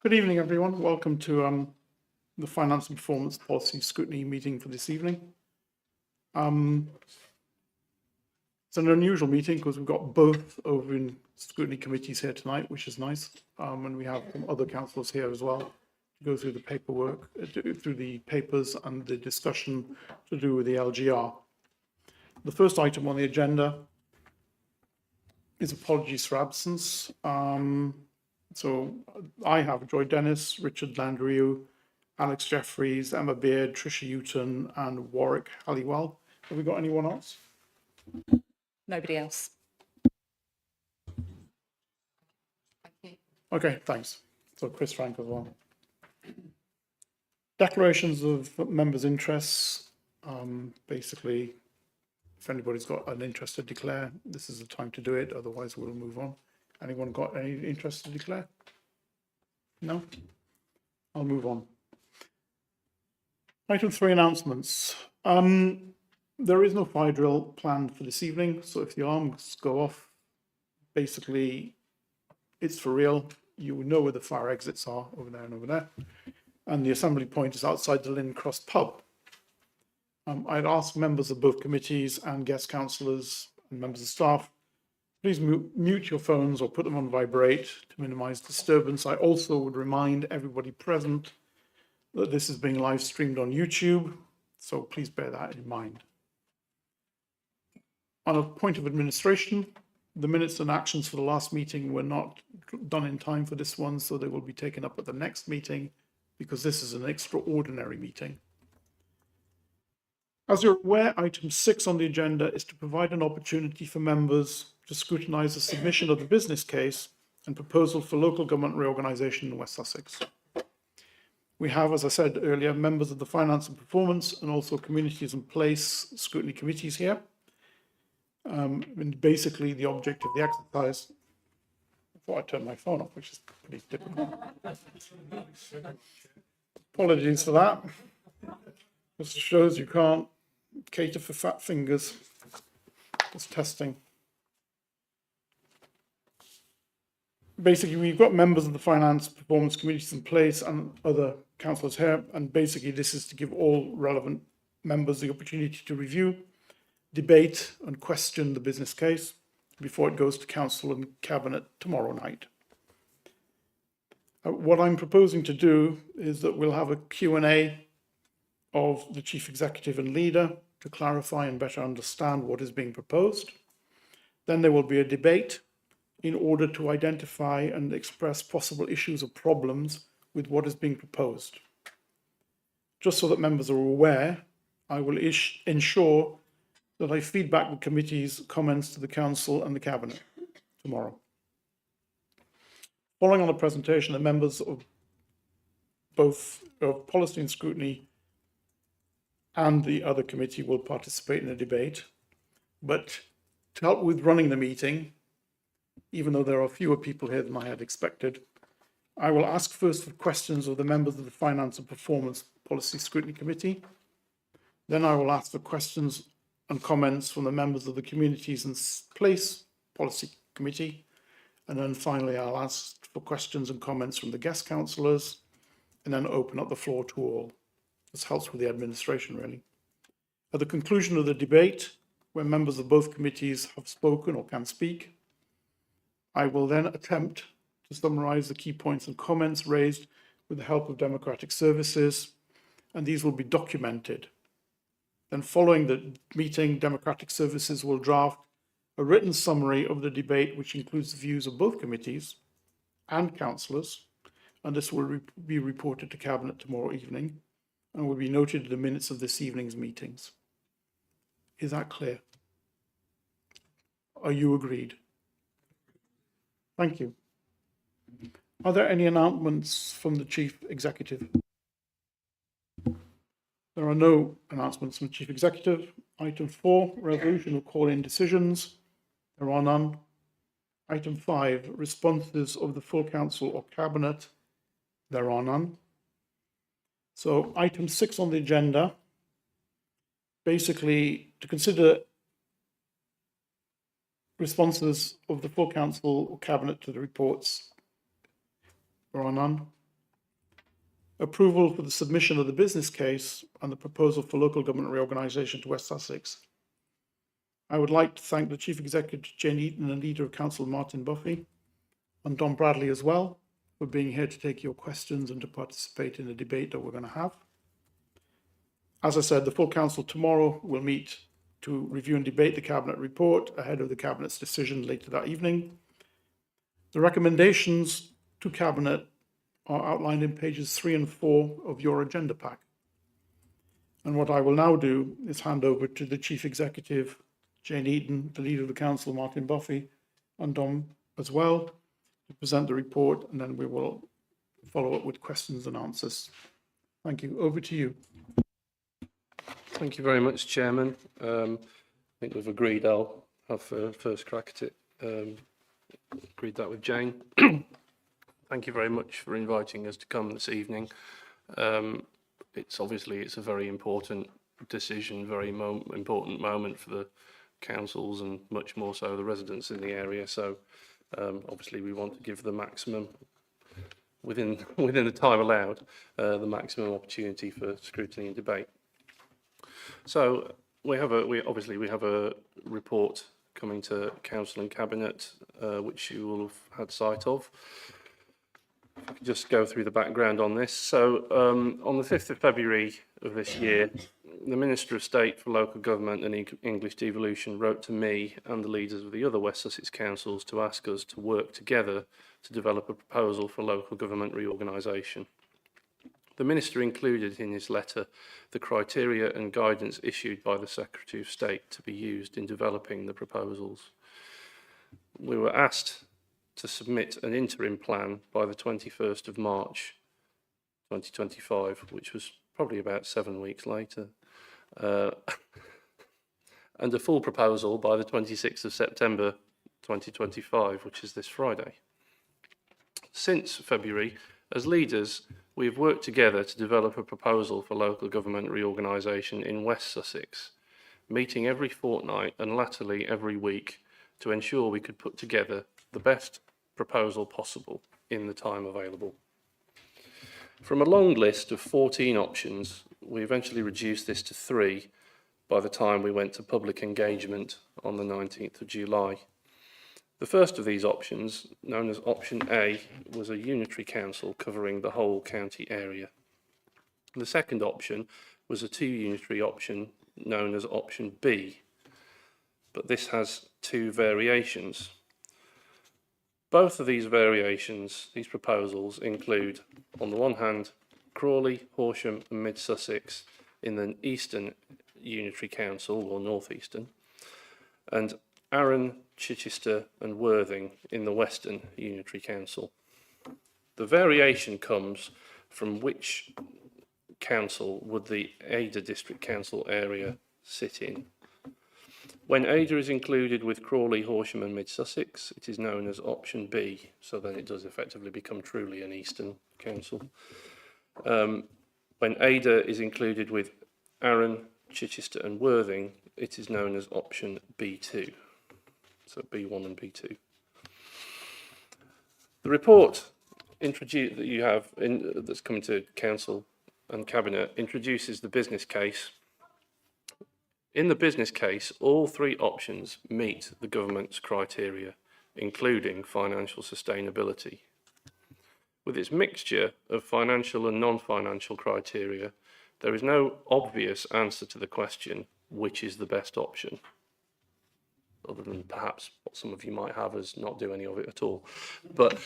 Good evening, everyone. Welcome to the Finance and Performance Policy Scrutiny meeting for this evening. It's an unusual meeting because we've got both over in scrutiny committees here tonight, which is nice. And we have some other councillors here as well to go through the paperwork, through the papers and the discussion to do with the LGR. The first item on the agenda is apologies for absence. So I have Joy Dennis, Richard Landrieu, Alex Jeffries, Emma Beard, Tricia Houghton, and Warwick Halliwell. Have we got anyone else? Nobody else. Thank you. Okay, thanks. So Chris Frank as well. Declarations of members' interests. Basically, if anybody's got an interest to declare, this is the time to do it. Otherwise, we'll move on. Anyone got any interest to declare? No? I'll move on. Item 3, announcements. There is no fire drill planned for this evening, so if the alarms go off, basically it's for real. You know where the fire exits are, over there and over there. And the assembly point is outside the Lynn Cross pub. I'd ask members of both committees and guest councillors and members of staff, please mute your phones or put them on vibrate to minimise disturbance. I also would remind everybody present that this is being live streamed on YouTube, so please bear that in mind. On a point of administration, the minutes and actions for the last meeting were not done in time for this one, so they will be taken up at the next meeting because this is an extraordinary meeting. As you're aware, item 6 on the agenda is to provide an opportunity for members to scrutinise the submission of the business case and proposal for local government reorganisation in West Sussex. We have, as I said earlier, members of the Finance and Performance and also Communities and Place scrutiny committees here. And basically the object of the exercise, I thought I turned my phone off, which is pretty typical. Apologies for that. This shows you can't cater for fat fingers. It's testing. Basically, we've got members of the Finance, Performance Committees in place and other councillors here, and basically this is to give all relevant members the opportunity to review, debate and question the business case before it goes to council and cabinet tomorrow night. What I'm proposing to do is that we'll have a Q&A of the chief executive and leader to clarify and better understand what is being proposed. Then there will be a debate in order to identify and express possible issues or problems with what is being proposed. Just so that members are aware, I will ensure that I feed back the committee's comments to the council and the cabinet tomorrow. Following on the presentation, the members of both Policy and Scrutiny and the other committee will participate in the debate. But to help with running the meeting, even though there are fewer people here than I had expected, I will ask first for questions of the members of the Finance and Performance Policy Scrutiny Committee. Then I will ask for questions and comments from the members of the Communities and Place Policy Committee. And then finally, I'll ask for questions and comments from the guest councillors and then open up the floor to all. This helps with the administration, really. At the conclusion of the debate, when members of both committees have spoken or can speak, I will then attempt to summarise the key points and comments raised with the help of Democratic Services, and these will be documented. Then following the meeting, Democratic Services will draft a written summary of the debate, which includes the views of both committees and councillors, and this will be reported to Cabinet tomorrow evening and will be noted in the minutes of this evening's meetings. Is that clear? Are you agreed? Thank you. Are there any announcements from the Chief Executive? There are no announcements from the Chief Executive. Item 4, resolution of call-in decisions. There are none. Item 5, responses of the full council or cabinet. There are none. So item 6 on the agenda, basically to consider responses of the full council or cabinet to the reports. There are none. approval for the submission of the business case and the proposal for local government reorganisation to West Sussex. I would like to thank the Chief Executive, Jane Eaton, and Leader of Council, Martin Buffy, and Don Bradley as well, for being here to take your questions and to participate in the debate that we're going to have. As I said, the full council tomorrow will meet to review and debate the Cabinet report ahead of the Cabinet's decision later that evening. The recommendations to Cabinet are outlined in pages 3 and 4 of your agenda pack. And what I will now do is hand over to the Chief Executive, Jane Eaton, the Leader of the Council, Martin Buffy, and Dom as well, to present the report, and then we will follow up with questions and answers. Thank you. Over to you. Thank you very much, Chairman. I think we've agreed I'll have first crack at it. Agreed that with Jane. Thank you very much for inviting us to come this evening. It's a very important decision, very important moment for the councils and much more so the residents in the area. So obviously we want to give the maximum, within the time allowed, the maximum opportunity for scrutiny and debate. So we have a report coming to Council and Cabinet, which you will have had sight of. If I could just go through the background on this. So on the 5th of February of this year, the Minister of State for Local Government and English Devolution wrote to me and the leaders of the other West Sussex councils to ask us to work together to develop a proposal for local government reorganisation. The Minister included in his letter the criteria and guidance issued by the Secretary of State to be used in developing the proposals. We were asked to submit an interim plan by the 21st of March 2025, which was probably about 7 weeks later, and a full proposal by the 26th of September 2025, which is this Friday. Since February, as leaders, we have worked together to develop a proposal for local government reorganisation in West Sussex, meeting every fortnight and latterly every week to ensure we could put together the best proposal possible in the time available. From a long list of 14 options, we eventually reduced this to 3 by the time we went to public engagement on the 19th of July. The first of these options, known as option A, was a unitary council covering the whole county area. The second option was a 2 unitary option known as option B, but this has 2 variations. Both of these variations, these proposals, include, on the one hand, Crawley, Horsham and Mid Sussex in the Eastern Unitary Council, or North Eastern, and Arran, Chichester and Worthing in the Western Unitary Council. The variation comes from which council would the Ada District Council area sit in. When Ada is included with Crawley, Horsham and Mid Sussex, it is known as option B, so then it does effectively become truly an Eastern Council. When Ada is included with Arran, Chichester and Worthing, it is known as option B2. So B1 and B2. The report that you have that's coming to Council and Cabinet introduces the business case. In the business case, all 3 options meet the government's criteria, including financial sustainability. With its mixture of financial and non-financial criteria, there is no obvious answer to the question, which is the best option, other than perhaps what some of you might have as not do any of it at all. But,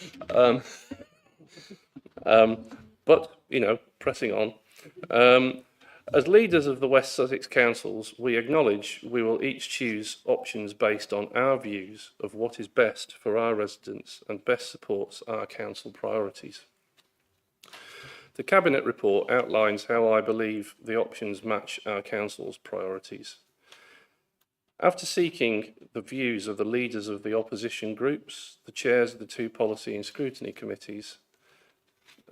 you know, pressing on. As leaders of the West Sussex councils, we acknowledge we will each choose options based on our views of what is best for our residents and best supports our council priorities. The Cabinet report outlines how I believe the options match our council's priorities. After seeking the views of the leaders of the opposition groups, the chairs of the 2 policy and scrutiny committees,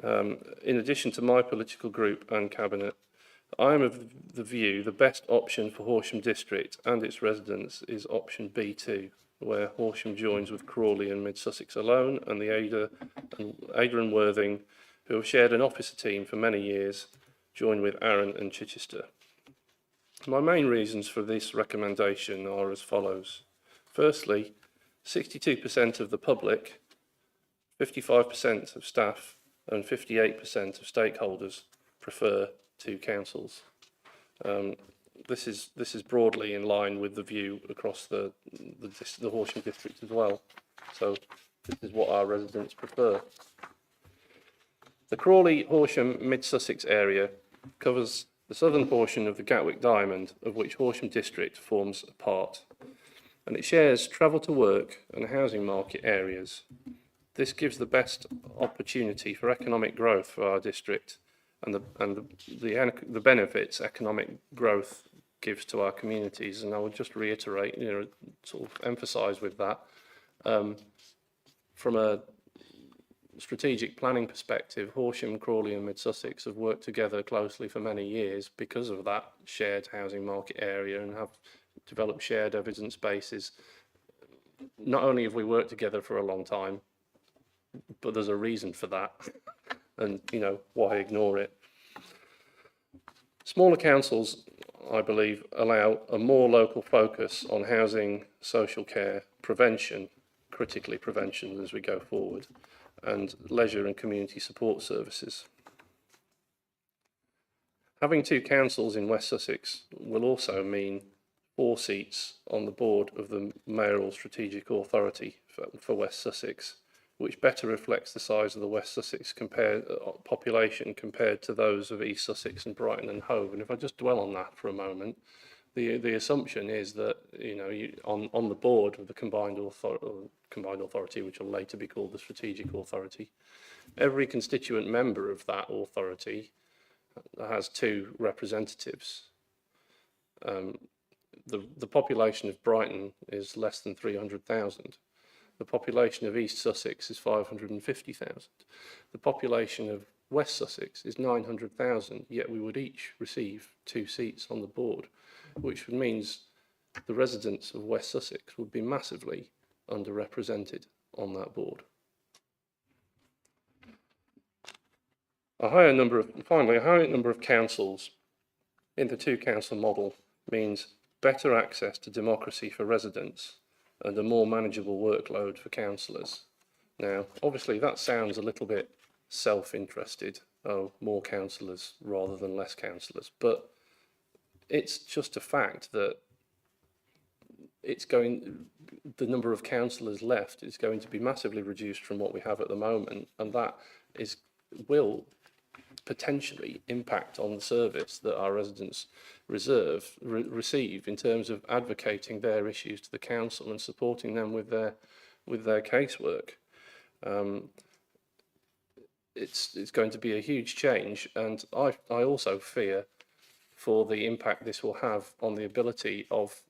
in addition to my political group and Cabinet, I am of the view the best option for Horsham District and its residents is option B2, where Horsham joins with Crawley and Mid Sussex alone, and the Ada and Worthing who have shared an officer team for many years, joined with Arran and Chichester. My main reasons for this recommendation are as follows. Firstly, 62% of the public, 55% of staff and 58% of stakeholders prefer two councils. This is broadly in line with the view across the Horsham district as well. So this is what our residents prefer. The Crawley, Horsham, Mid Sussex area covers the southern portion of the Gatwick Diamond, of which Horsham district forms a part, and it shares travel to work and housing market areas. This gives the best opportunity for economic growth for our district and the benefits economic growth gives to our communities. And I would just reiterate, sort of emphasise with that, from a strategic planning perspective, Horsham, Crawley and Mid Sussex have worked together closely for many years because of that shared housing market area and have developed shared evidence bases. Not only have we worked together for a long time, but there's a reason for that. And, why ignore it? Smaller councils, I believe, allow a more local focus on housing, social care, prevention, critically prevention as we go forward, and leisure and community support services. Having two councils in West Sussex will also mean 4 seats on the board of the Mayoral Strategic Authority for West Sussex, which better reflects the size of the West Sussex population compared to those of East Sussex and Brighton and Hove. And if I just dwell on that for a moment, the assumption is that on the board of the combined authority, which will later be called the Strategic Authority, every constituent member of that authority has 2 representatives. The population of Brighton is less than 300,000. The population of East Sussex is 550,000. The population of West Sussex is 900,000, yet we would each receive 2 seats on the board, which means the residents of West Sussex would be massively underrepresented on that board. A higher number of councils in the 2-council model means better access to democracy for residents and a more manageable workload for councillors. Now, obviously that sounds a little bit self-interested, more councillors rather than less councillors, but it's just a fact that the number of councillors left is going to be massively reduced from what we have at the moment, and that will potentially impact on the service that our residents receive in terms of advocating their issues to the council and supporting them with their casework. It's going to be a huge change, and I also fear for the impact this will have on the ability of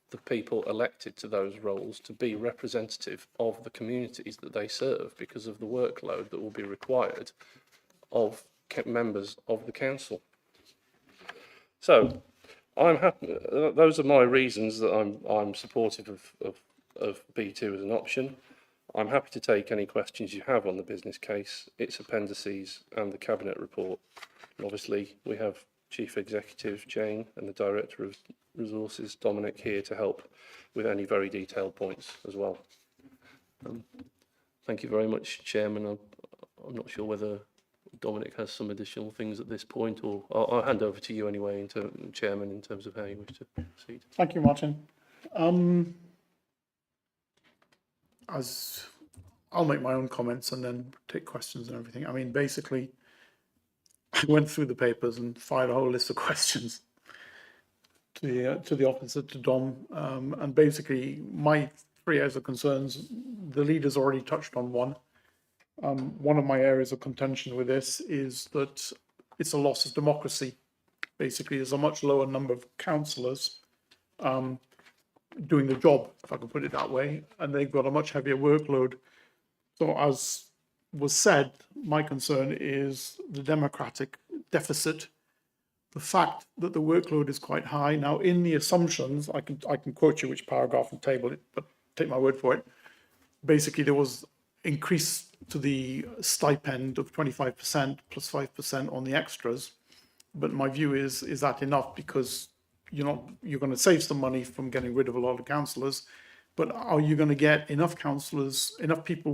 the people elected to those roles to be representative of the communities that they serve, because of the workload that will be required of members of the council. So I'm happy. Those are my reasons that I'm supportive of B2 as an option. I'm happy to take any questions you have on the business case, its appendices and the Cabinet report. And obviously we have Chief Executive Jane and the Director of Resources Dominic here to help with any very detailed points as well. Thank you very much, Chairman. I'm not sure whether Dominic has some additional things at this point, or I'll hand over to you anyway, Chairman, in terms of how you wish to proceed. Thank you, Martin. As I'll make my own comments and then take questions and everything. I mean, basically, I went through the papers and fired a whole list of questions to the officer, to Dom, and basically my 3 areas of concerns, the leaders already touched on one. One of my areas of contention with this is that it's a loss of democracy. Basically, there's a much lower number of councillors doing the job, if I can put it that way, and they've got a much heavier workload. So as was said, my concern is the democratic deficit, the fact that the workload is quite high. Now, in the assumptions, I can quote you which paragraph and table it, but take my word for it. Basically, there was increased to the stipend of 25% plus 5% on the extras. But my view is that enough? Because you're going to save some money from getting rid of a lot of councillors, but are you going to get enough councillors, enough people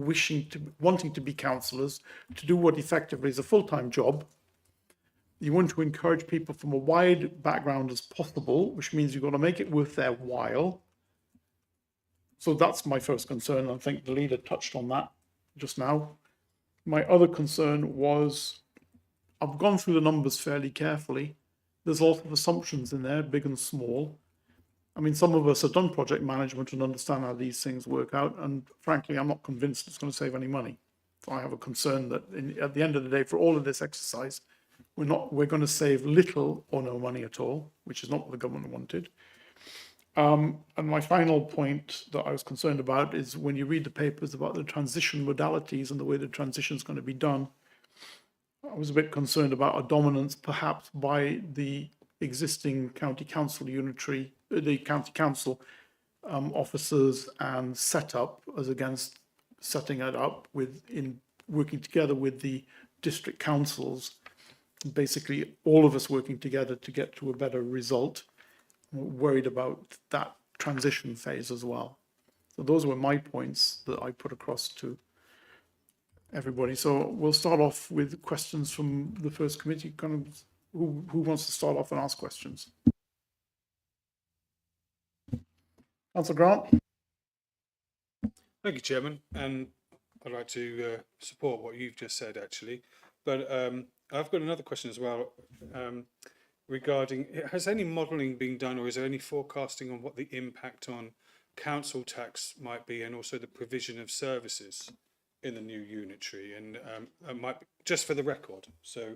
wanting to be councillors to do what effectively is a full-time job? You want to encourage people from a wide background as possible, which means you've got to make it worth their while. So that's my first concern. I think the leader touched on that just now. My other concern was, I've gone through the numbers fairly carefully. There's a lot of assumptions in there, big and small. I mean, some of us have done project management and understand how these things work out. And frankly, I'm not convinced it's going to save any money. So I have a concern that at the end of the day, for all of this exercise, we're going to save little or no money at all, which is not what the government wanted. And my final point that I was concerned about is when you read the papers about the transition modalities and the way the transition is going to be done, I was a bit concerned about a dominance perhaps by the existing county council the county council officers and setup as against setting it up in working together with the district councils. Basically, all of us working together to get to a better result. I'm worried about that transition phase as well. So those were my points that I put across to everybody. So we'll start off with questions from the first committee. Kind of who wants to start off and ask questions? Councillor Grant. Thank you, Chairman. And I'd like to support what you've just said, actually. But I've got another question as well regarding, has any modelling been done, or is there any forecasting on what the impact on council tax might be, and also the provision of services in the new unitary? And it might be, just for the record. So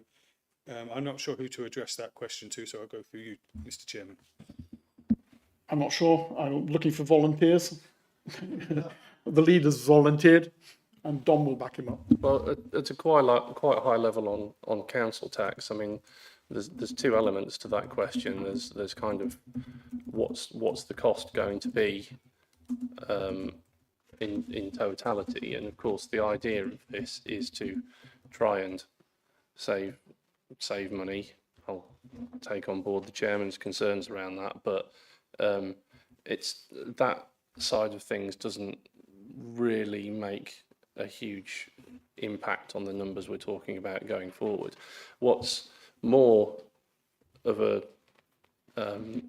I'm not sure who to address that question to, so I'll go through you, Mr. Chairman. I'm not sure. I'm looking for volunteers. The leaders volunteered, and Dom will back him up. Well, it's a quite high level on council tax. I mean, there's two elements to that question. There's kind of what's the cost going to be in totality, and of course the idea of this is to try and save money. I'll take on board the chairman's concerns around that, but it's that side of things doesn't really make a huge impact on the numbers we're talking about going forward. What's more of a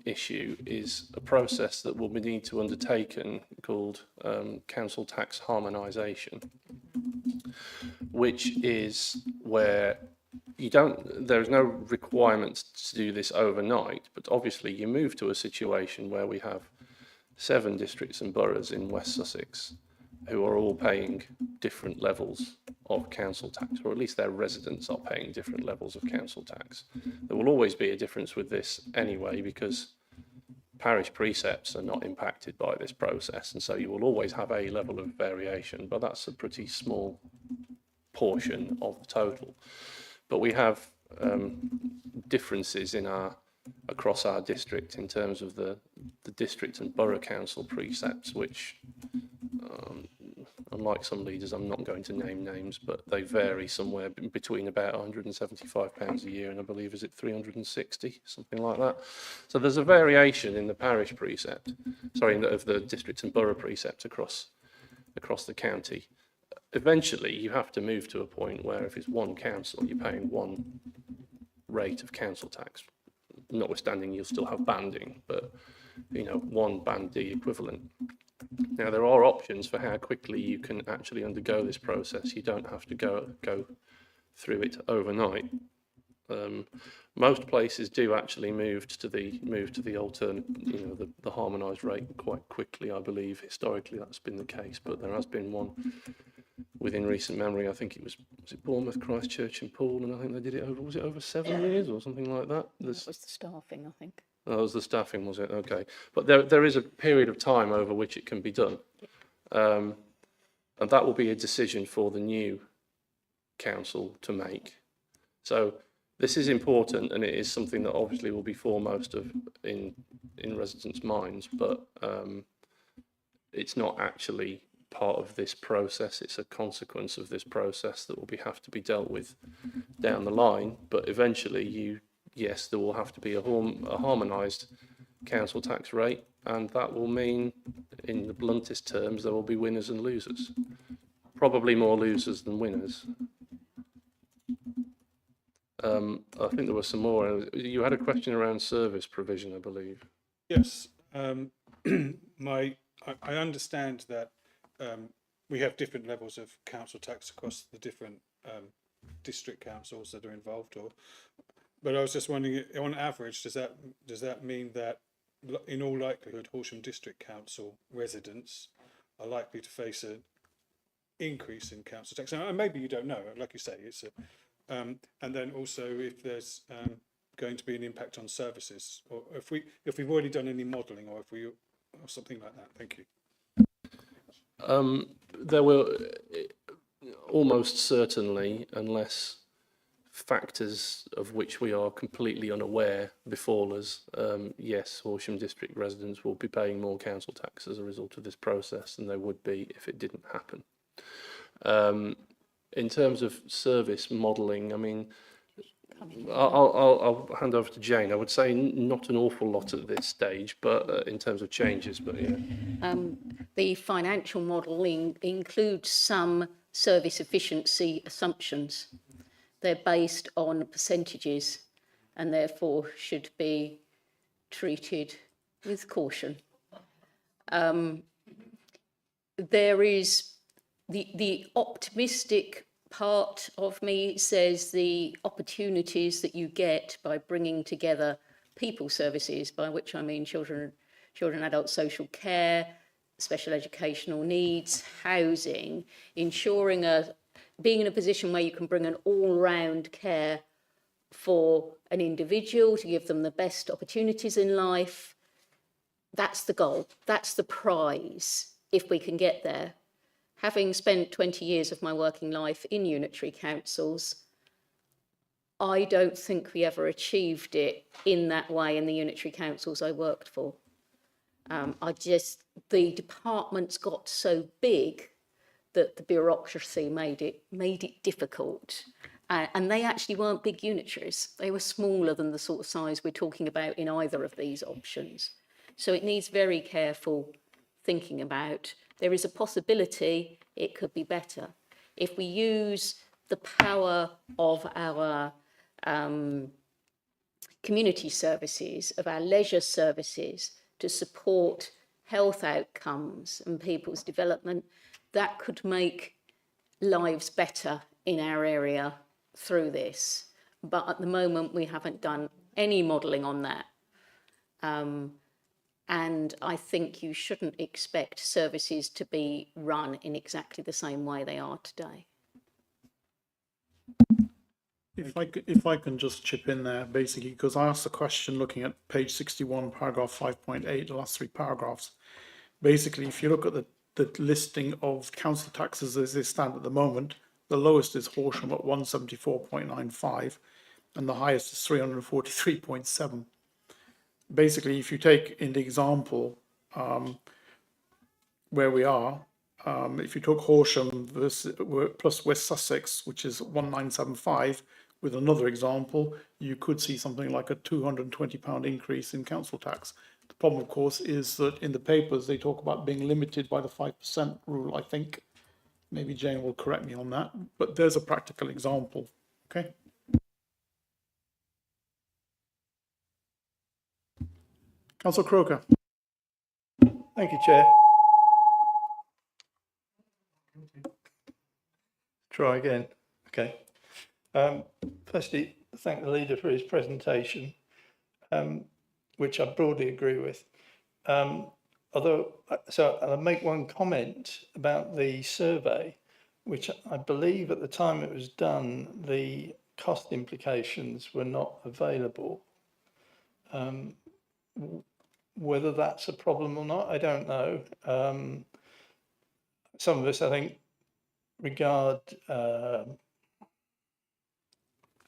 issue is a process that will be need to undertaken called council tax harmonisation, which is where there is no requirement to do this overnight, but obviously you move to a situation where we have 7 districts and boroughs in West Sussex who are all paying different levels of council tax, or at least their residents are paying different levels of council tax. There will always be a difference with this anyway, because parish precepts are not impacted by this process, and so you will always have a level of variation, but that's a pretty small portion of the total. But we have differences across our district in terms of the district and borough council precepts, which unlike some leaders, I'm not going to name names, but they vary somewhere between about £175 a year and I believe, is it 360, something like that. So there's a variation in the parish precept, of the district and borough precept across the county. Eventually, you have to move to a point where if it's one council, you're paying one rate of council tax. Notwithstanding, you'll still have banding, but one band D equivalent. Now, there are options for how quickly you can actually undergo this process. You don't have to go through it overnight. Most places do actually move to the alternate, the harmonised rate quite quickly. I believe historically that's been the case, but there has been one within recent memory. I think was it Bournemouth, Christchurch, and Poole, and I think they did it over 7 years or something like that. That was the staffing, I think. Oh, it was the staffing, was it? Okay. But there is a period of time over which it can be done. And that will be a decision for the new council to make. So this is important, and it is something that obviously will be foremost in residents' minds, but it's not actually part of this process. It's a consequence of this process that will have to be dealt with down the line. But eventually, yes, there will have to be a harmonised council tax rate, and that will mean, in the bluntest terms, there will be winners and losers. Probably more losers than winners. I think there were some more. You had a question around service provision, I believe. Yes. I understand that we have different levels of council tax across the different district councils that are involved. But I was just wondering, on average, does that mean that, in all likelihood, Horsham District Council residents are likely to face an increase in council tax? And maybe you don't know, like you say, it's a and then also if there's going to be an impact on services, or if we've already done any modelling, or something like that. Thank you. There will almost certainly, unless factors of which we are completely unaware befall us, yes, Horsham District residents will be paying more council tax as a result of this process than they would be if it didn't happen. In terms of service modelling, I mean, I'll hand over to Jane. I would say not an awful lot at this stage, but in terms of changes, but yeah. The financial modelling includes some service efficiency assumptions. They're based on percentages and therefore should be treated with caution. There is the optimistic part of me says the opportunities that you get by bringing together people services, by which I mean children, adult social care, special educational needs, housing, ensuring being in a position where you can bring an all-round care for an individual to give them the best opportunities in life. That's the goal. That's the prize, if we can get there. Having spent 20 years of my working life in unitary councils, I don't think we ever achieved it in that way in the unitary councils I worked for. The departments got so big that the bureaucracy made it difficult. And they actually weren't big unitaries. They were smaller than the sort of size we're talking about in either of these options. So it needs very careful thinking about. There is a possibility it could be better. If we use the power of our community services, of our leisure services to support health outcomes and people's development, that could make lives better in our area through this. But at the moment, we haven't done any modelling on that. And I think you shouldn't expect services to be run in exactly the same way they are today. If I can just chip in there, basically, because I asked the question looking at page 61, paragraph 5.8, the last three paragraphs. Basically, if you look at the listing of council taxes as they stand at the moment, the lowest is Horsham at 174.95 and the highest is 343.7. Basically, if you take in the example where we are, if you took Horsham plus West Sussex, which is 1975, with another example, you could see something like a £220 increase in council tax. The problem, of course, is that in the papers they talk about being limited by the 5% rule, I think. Maybe Jane will correct me on that, but there's a practical example, okay? Councillor Croker. Thank you, Chair. Try again. Okay. Firstly, thank the leader for his presentation, which I broadly agree with. Although, so I'll make one comment about the survey, which I believe at the time it was done, the cost implications were not available. Whether that's a problem or not, I don't know. Some of us, I think, regard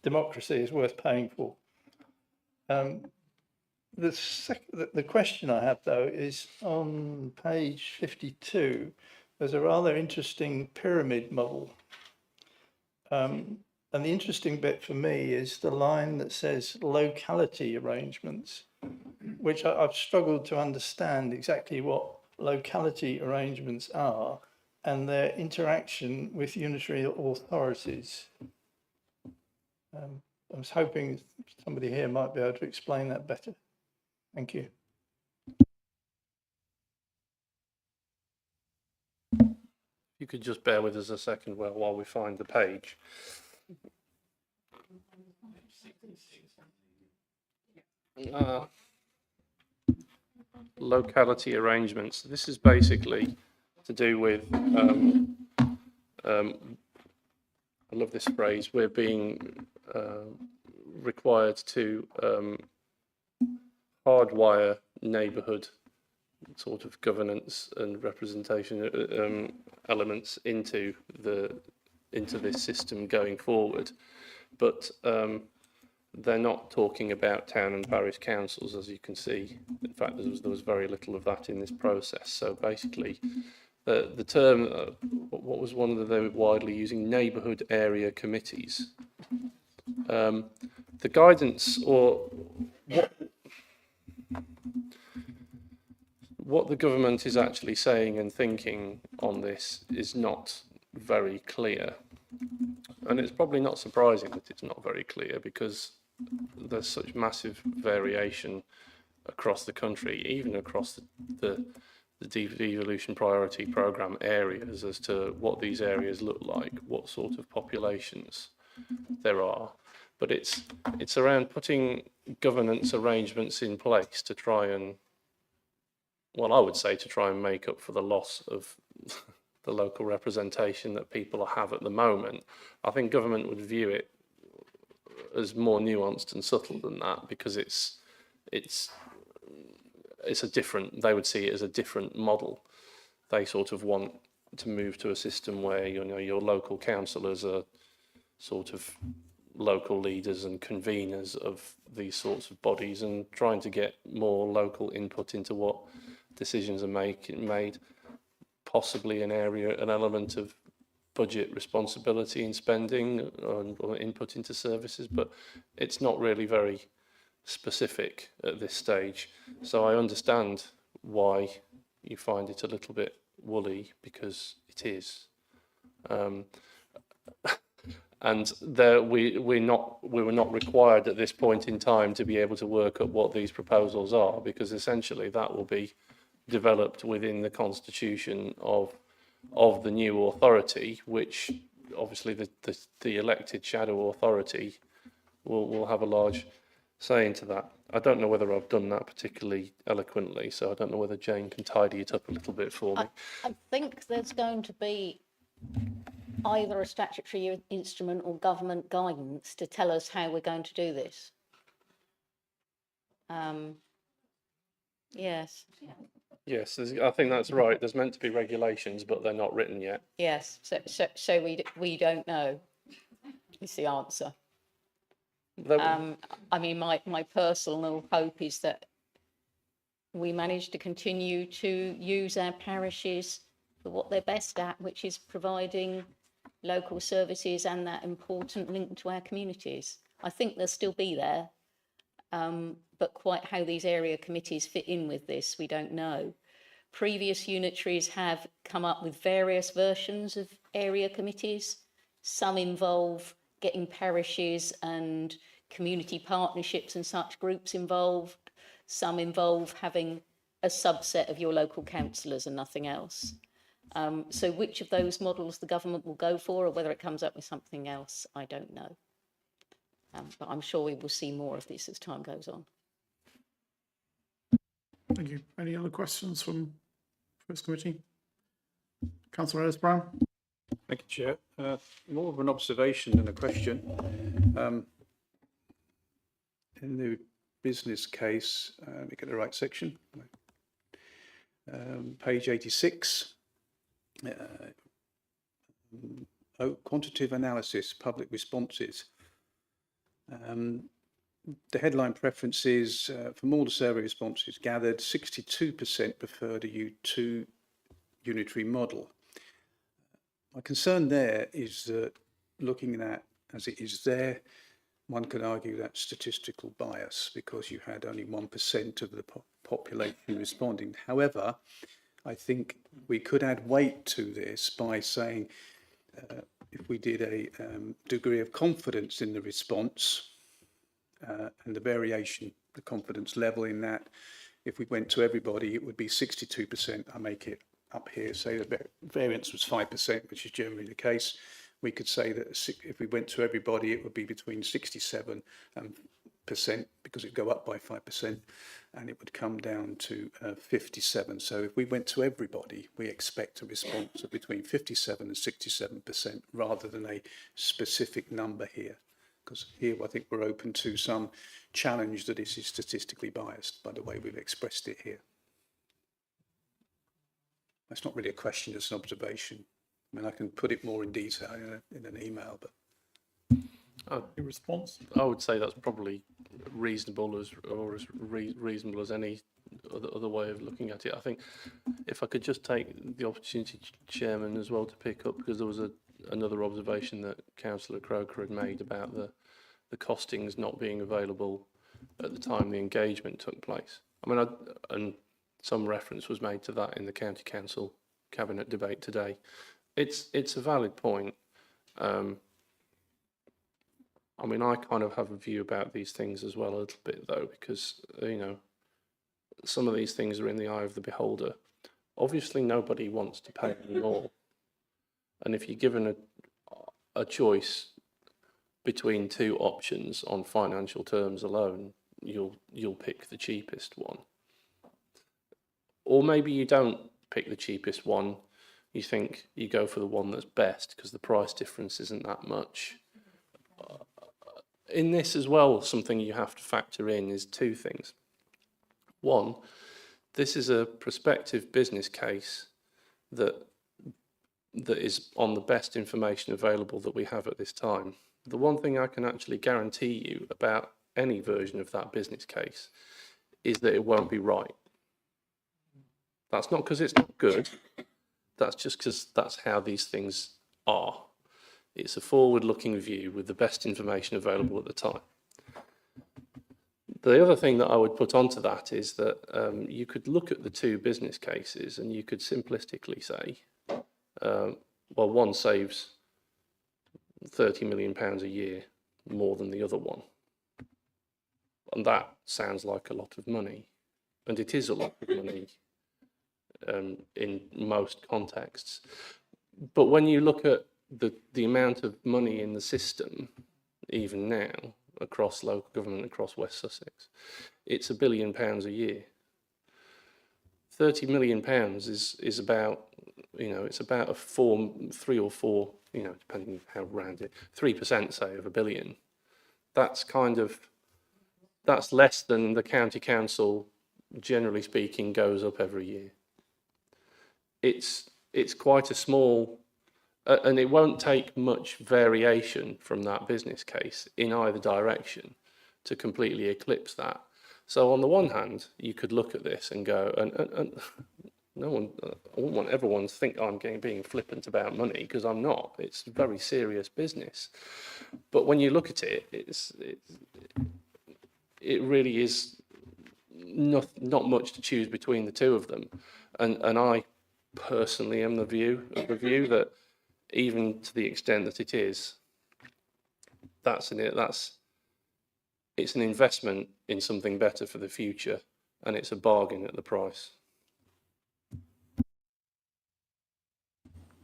democracy as worth paying for. The question I have, though, is on page 52, there's a rather interesting pyramid model. And the interesting bit for me is the line that says locality arrangements, which I've struggled to understand exactly what locality arrangements are and their interaction with unitary authorities. I was hoping somebody here might be able to explain that better. Thank you. You could just bear with us a second while we find the page. Locality arrangements. This is basically to do with, I love this phrase, we're being required to hardwire neighbourhood sort of governance and representation elements into this system going forward, but they're not talking about town and parish councils, as you can see. In fact, there was very little of that in this process. So basically, the term, what was one that they were widely using, neighbourhood area committees. The guidance, or what the government is actually saying and thinking on this is not very clear. And it's probably not surprising that it's not very clear, because there's such massive variation across the country, even across the devolution priority programme areas, as to what these areas look like, what sort of populations there are. But it's around putting governance arrangements in place to try and, well, I would say to try and make up for the loss of the local representation that people have at the moment. I think government would view it as more nuanced and subtle than that, because it's a different, they would see it as a different model. They sort of want to move to a system where, you know, your local councillors are sort of local leaders and conveners of these sorts of bodies, and trying to get more local input into what decisions are made, possibly an element of budget responsibility in spending or input into services, but it's not really very specific at this stage. So I understand why you find it a little bit woolly, because it is. And there, we were not required at this point in time to be able to work up what these proposals are, because essentially that will be developed within the constitution of the new authority, which obviously the elected shadow authority will have a large say into that. I don't know whether I've done that particularly eloquently, so I don't know whether Jane can tidy it up a little bit for me. I think there's going to be either a statutory instrument or government guidance to tell us how we're going to do this. Yes. Yes, I think that's right. There's meant to be regulations, but they're not written yet. Yes. So we don't know. Is the answer. I mean, my personal hope is that we manage to continue to use our parishes for what they're best at, which is providing local services and that important link to our communities. I think they'll still be there, but quite how these area committees fit in with this, we don't know. Previous unitaries have come up with various versions of area committees. Some involve getting parishes and community partnerships and such groups involved. Some involve having a subset of your local councillors and nothing else. So which of those models the government will go for, or whether it comes up with something else, I don't know. But I'm sure we will see more of this as time goes on. Thank you. Any other questions from First Committee? Councillor Ellis-Brown. Thank you, Chair. More of an observation than a question. In the business case, let me get the right section. Page 86. Quantitative analysis, public responses. The headline preference is, from all the survey responses gathered, 62% preferred a U2 unitary model. My concern there is that looking at as it is there, one could argue that's statistical bias because you had only 1% of the population responding. However, I think we could add weight to this by saying if we did a degree of confidence in the response and the variation, the confidence level in that, if we went to everybody, it would be 62%. I make it up here, say the variance was 5%, which is generally the case. We could say that if we went to everybody, it would be between 67% because it'd go up by 5%, and it would come down to 57. So if we went to everybody, we expect a response of between 57 and 67% rather than a specific number here. Because here I think we're open to some challenge that this is statistically biased by the way we've expressed it here. That's not really a question, it's an observation. I mean, I can put it more in detail in an email, but Your response? I would say that's probably reasonable as reasonable as any other way of looking at it. I think if I could just take the opportunity, Chairman, as well to pick up, because there was another observation that Councillor Croker had made about the costings not being available at the time the engagement took place. I mean, and some reference was made to that in the County Council Cabinet debate today. It's a valid point. I mean, I kind of have a view about these things as well a little bit, though, because, you know, some of these things are in the eye of the beholder. Obviously, nobody wants to pay any more. And if you're given a choice between two options on financial terms alone, you'll pick the cheapest one. Or maybe you don't pick the cheapest one. You think you go for the one that's best because the price difference isn't that much. In this as well, something you have to factor in is two things. One, this is a prospective business case that is on the best information available that we have at this time. The one thing I can actually guarantee you about any version of that business case is that it won't be right. That's not because it's not good. That's just because that's how these things are. It's a forward-looking view with the best information available at the time. The other thing that I would put onto that is that you could look at the two business cases and you could simplistically say, well, one saves £30 million a year more than the other one. And that sounds like a lot of money. And it is a lot of money in most contexts. But when you look at the amount of money in the system, even now, across local government, across West Sussex, it's £1 billion a year. £30 million is about, you know, it's about a 3 or 4, you know, depending how round it, 3% say of £1 billion. That's that's less than the county council, generally speaking, goes up every year. It's quite a small, and it won't take much variation from that business case in either direction to completely eclipse that. So on the one hand, you could look at this and go, and no one, I wouldn't want everyone to think I'm being flippant about money, because I'm not. It's very serious business. But when you look at it, it really is not much to choose between the two of them. And I personally am of the view that even to the extent that it is, it's an investment in something better for the future, and it's a bargain at the price.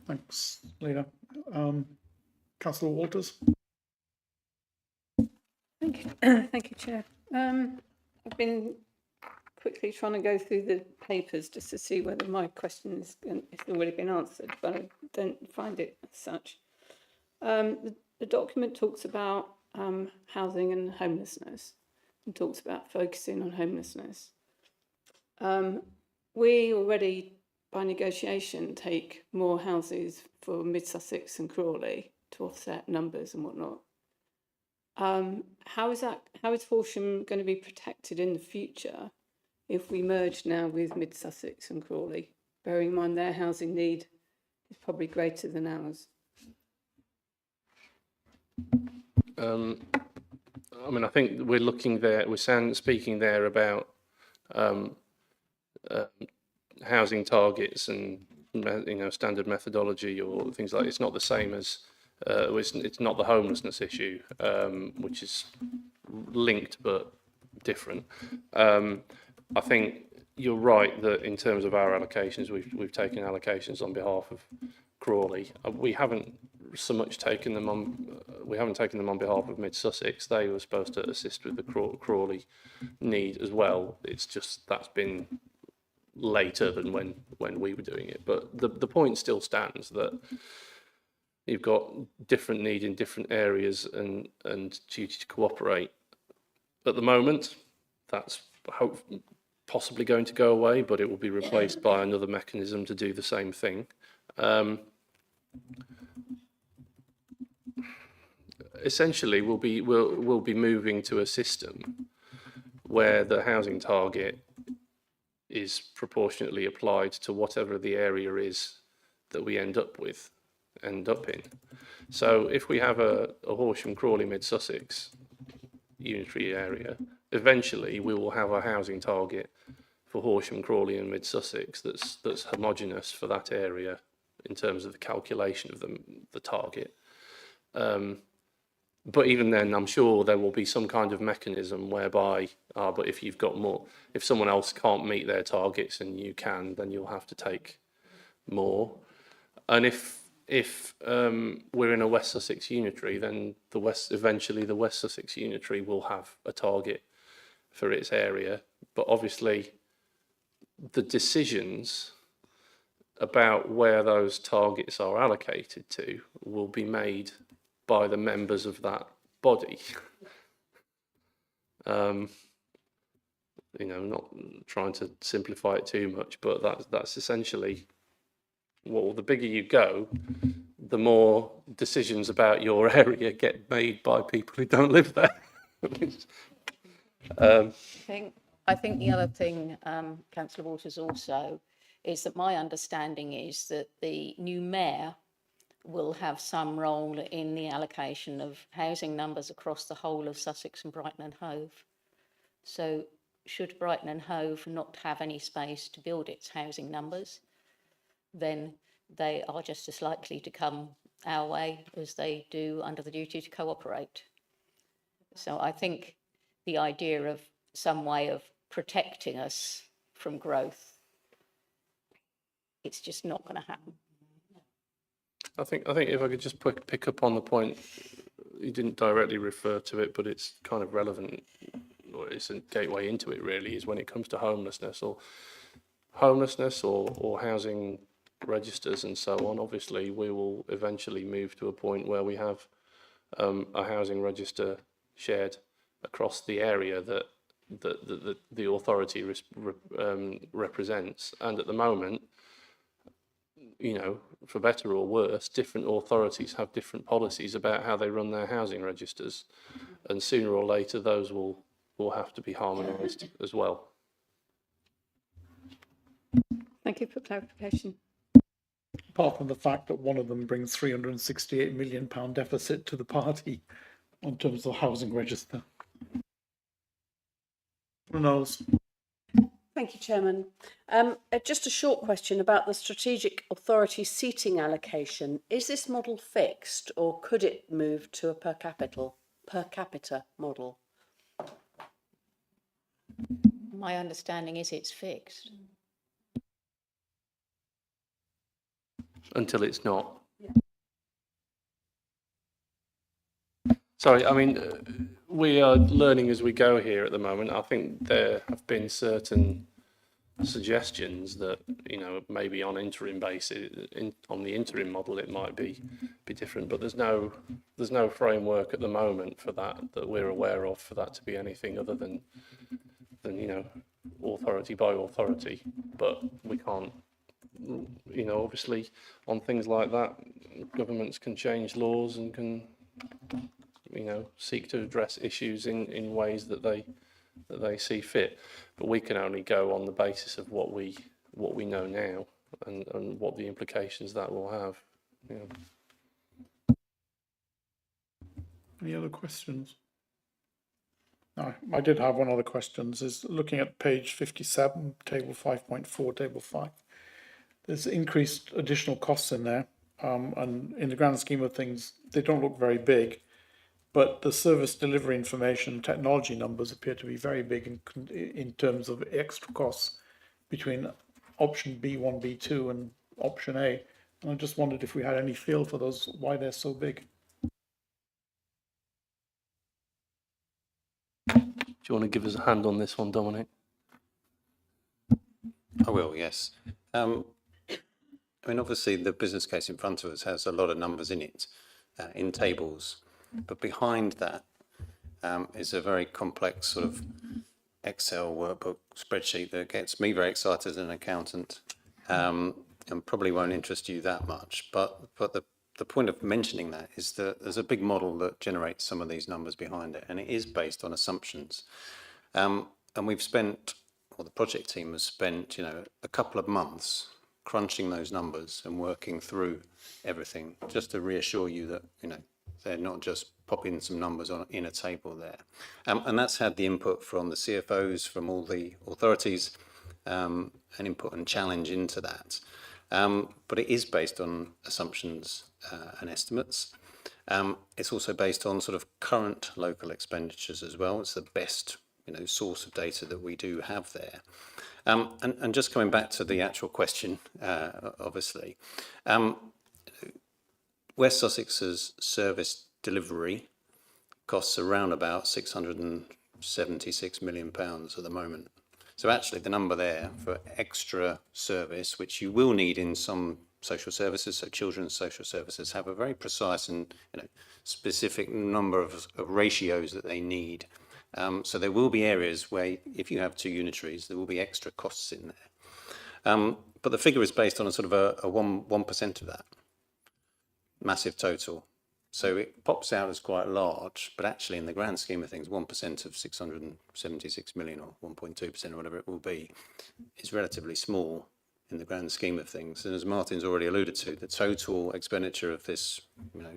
Thanks, Lena. Councillor Walters? Thank you, thank you, Chair. I've been quickly trying to go through the papers just to see whether my question has already been answered, but I don't find it as such. The document talks about housing and homelessness, and talks about focusing on homelessness. We already, by negotiation, take more houses for Mid-Sussex and Crawley to offset numbers and whatnot. How is Horsham going to be protected in the future if we merge now with Mid-Sussex and Crawley, bearing in mind their housing need is probably greater than ours. I mean, I think we're looking there, speaking there about housing targets and, standard methodology or things like. It's not the same as, it's not the homelessness issue, which is linked but different. I think you're right that in terms of our allocations, we've taken allocations on behalf of Crawley. We haven't so much taken them on. We haven't taken them on behalf of Mid Sussex. They were supposed to assist with the Crawley need as well. It's just that's been later than when we were doing it. But the point still stands that you've got different need in different areas and duty to cooperate. At the moment, that's possibly going to go away, but it will be replaced by another mechanism to do the same thing. Essentially, we'll be moving to a system where the housing target is proportionately applied to whatever the area is that we end up in. So if we have a Horsham, Crawley, Mid Sussex unitary area, eventually we will have a housing target for Horsham, Crawley and Mid Sussex that's homogenous for that area in terms of the calculation of the target. But even then, I'm sure there will be some kind of mechanism whereby, but if you've got more, if someone else can't meet their targets and you can, then you'll have to take more. And if we're in a West Sussex unitary, then eventually the West Sussex unitary will have a target for its area. But obviously, the decisions about where those targets are allocated to will be made by the members of that body. Not trying to simplify it too much, but that's essentially, well, the bigger you go, the more decisions about your area get made by people who don't live there. I think the other thing, Councillor Waters, also is that my understanding is that the new mayor will have some role in the allocation of housing numbers across the whole of Sussex and Brighton and Hove. So should Brighton and Hove not have any space to build its housing numbers, then they are just as likely to come our way as they do under the duty to cooperate. So I think the idea of some way of protecting us from growth, it's just not going to happen. I think if I could just pick up on the point, you didn't directly refer to it, but it's kind of relevant, or it's a gateway into it really, is when it comes to homelessness or housing registers and so on. Obviously, we will eventually move to a point where we have a housing register shared across the area that the authority represents. And at the moment, for better or worse, different authorities have different policies about how they run their housing registers, and sooner or later those will have to be harmonised as well. Thank you for clarification. Apart from the fact that one of them brings £368 million deficit to the party in terms of housing register. Who knows? Thank you, Chairman. Just a short question about the strategic authority seating allocation. Is this model fixed, or could it move to a per capita model? My understanding is it's fixed. Until it's not. Yeah. Sorry, I mean, we are learning as we go here at the moment. I think there have been certain suggestions that, maybe on interim basis, on the interim model, it might be different, but there's no framework at the moment for that we're aware of for that to be anything other than authority by authority. But we can't, obviously on things like that, governments can change laws and can, seek to address issues in ways that they see fit. But we can only go on the basis of what we know now. and what the implications that will have. Yeah. Any other questions? No, I did have one other question, is looking at page 57, table 5.4, table 5. There's increased additional costs in there, and in the grand scheme of things, they don't look very big, but the service delivery information technology numbers appear to be very big in terms of extra costs between option B1, B2 and option A. And I just wondered if we had any feel for those, why they're so big. Do you want to give us a hand on this one, Dominic? I will, yes. I mean, obviously, the business case in front of us has a lot of numbers in it, in tables, but behind that is a very complex sort of Excel workbook spreadsheet that gets me very excited as an accountant, and probably won't interest you that much. But the point of mentioning that is that there's a big model that generates some of these numbers behind it, and it is based on assumptions. And we've spent, or the project team has spent, a couple of months crunching those numbers and working through everything, just to reassure you that, they're not just popping some numbers in a table there. And that's had the input from the CFOs, from all the authorities, and input and challenge into that. But it is based on assumptions and estimates. It's also based on sort of current local expenditures as well. It's the best, source of data that we do have there. And just coming back to the actual question, obviously, West Sussex's service delivery costs around about £676 million at the moment. So actually the number there for extra service, which you will need in some social services, so children's social services have a very precise and specific number of ratios that they need. So there will be areas where if you have two unitaries, there will be extra costs in there. But the figure is based on a sort of a 1% of that massive total. So it pops out as quite large, but actually in the grand scheme of things, 1% of 676 million or 1.2% or whatever it will be is relatively small in the grand scheme of things. And as Martin's already alluded to, the total expenditure of this,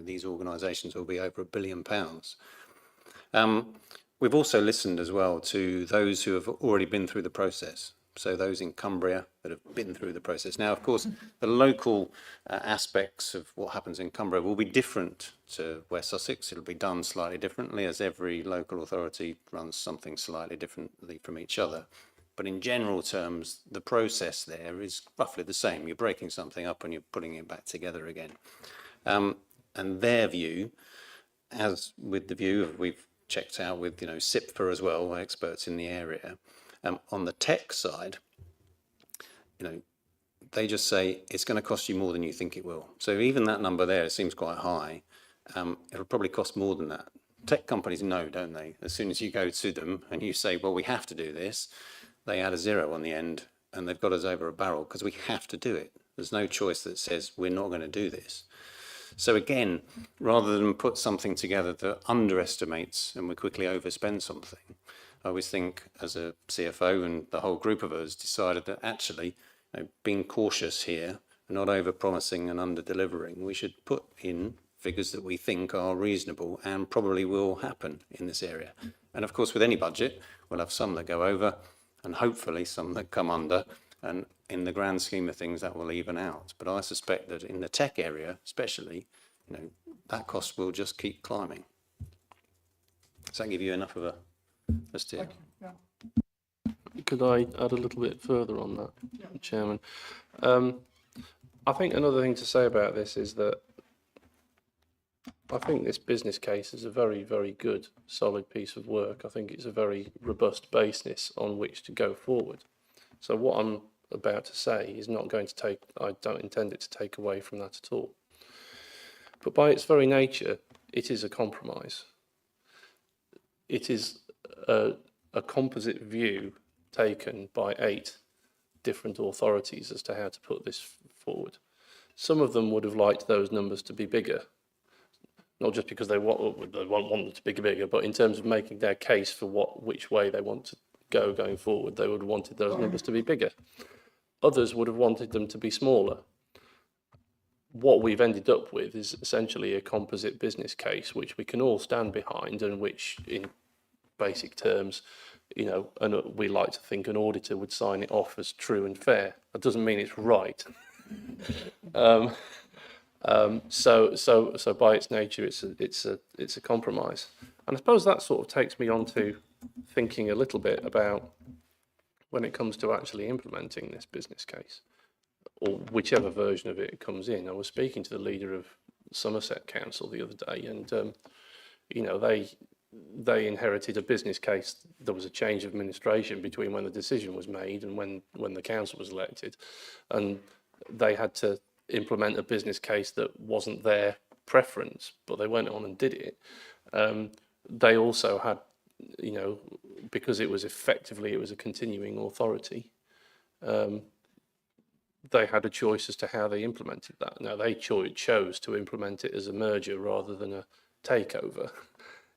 these organisations will be over £1 billion. We've also listened as well to those who have already been through the process. So those in Cumbria that have been through the process. Now, of course, the local aspects of what happens in Cumbria will be different to West Sussex. It'll be done slightly differently, as every local authority runs something slightly differently from each other. But in general terms, the process there is roughly the same. You're breaking something up and you're putting it back together again. And their view, as with the view we've checked out with, SIPFA as well, experts in the area, on the tech side, they just say it's going to cost you more than you think it will. So even that number there seems quite high. It'll probably cost more than that. Tech companies know, don't they? As soon as you go to them and you say, well, we have to do this, they add a zero on the end and they've got us over a barrel because we have to do it. There's no choice that says we're not going to do this. So again, rather than put something together that underestimates and we quickly overspend something, I always think as a CFO and the whole group of us decided that actually, being cautious here, not over-promising and under-delivering, we should put in figures that we think are reasonable and probably will happen in this area. And of course, with any budget, we'll have some that go over and hopefully some that come under. And in the grand scheme of things, that will even out. But I suspect that in the tech area, especially, that cost will just keep climbing. Does that give you enough of a steer? Could I add a little bit further on that, Chairman? I think another thing to say about this is that I think this business case is a very, very good, solid piece of work. I think it's a very robust basis on which to go forward. So what I'm about to say is not going to take, I don't intend it to take away from that at all. But by its very nature, it is a compromise. It is a composite view taken by 8 different authorities as to how to put this forward. Some of them would have liked those numbers to be bigger, not just because they want them to be bigger, but in terms of making their case for which way they want to go going forward, they would have wanted those numbers to be bigger. Others would have wanted them to be smaller. What we've ended up with is essentially a composite business case, which we can all stand behind, and which, in basic terms, you know, and we like to think an auditor would sign it off as true and fair. That doesn't mean it's right. So by its nature, it's a compromise. And I suppose that sort of takes me on to thinking a little bit about when it comes to actually implementing this business case, or whichever version of it comes in. I was speaking to the leader of Somerset Council the other day, and you know, they inherited a business case. There was a change of administration between when the decision was made and when the council was elected, and they had to implement a business case that wasn't their preference, but they went on and did it. They also had, you know, because it was a continuing authority, they had a choice as to how they implemented that. Now, they chose to implement it as a merger rather than a takeover,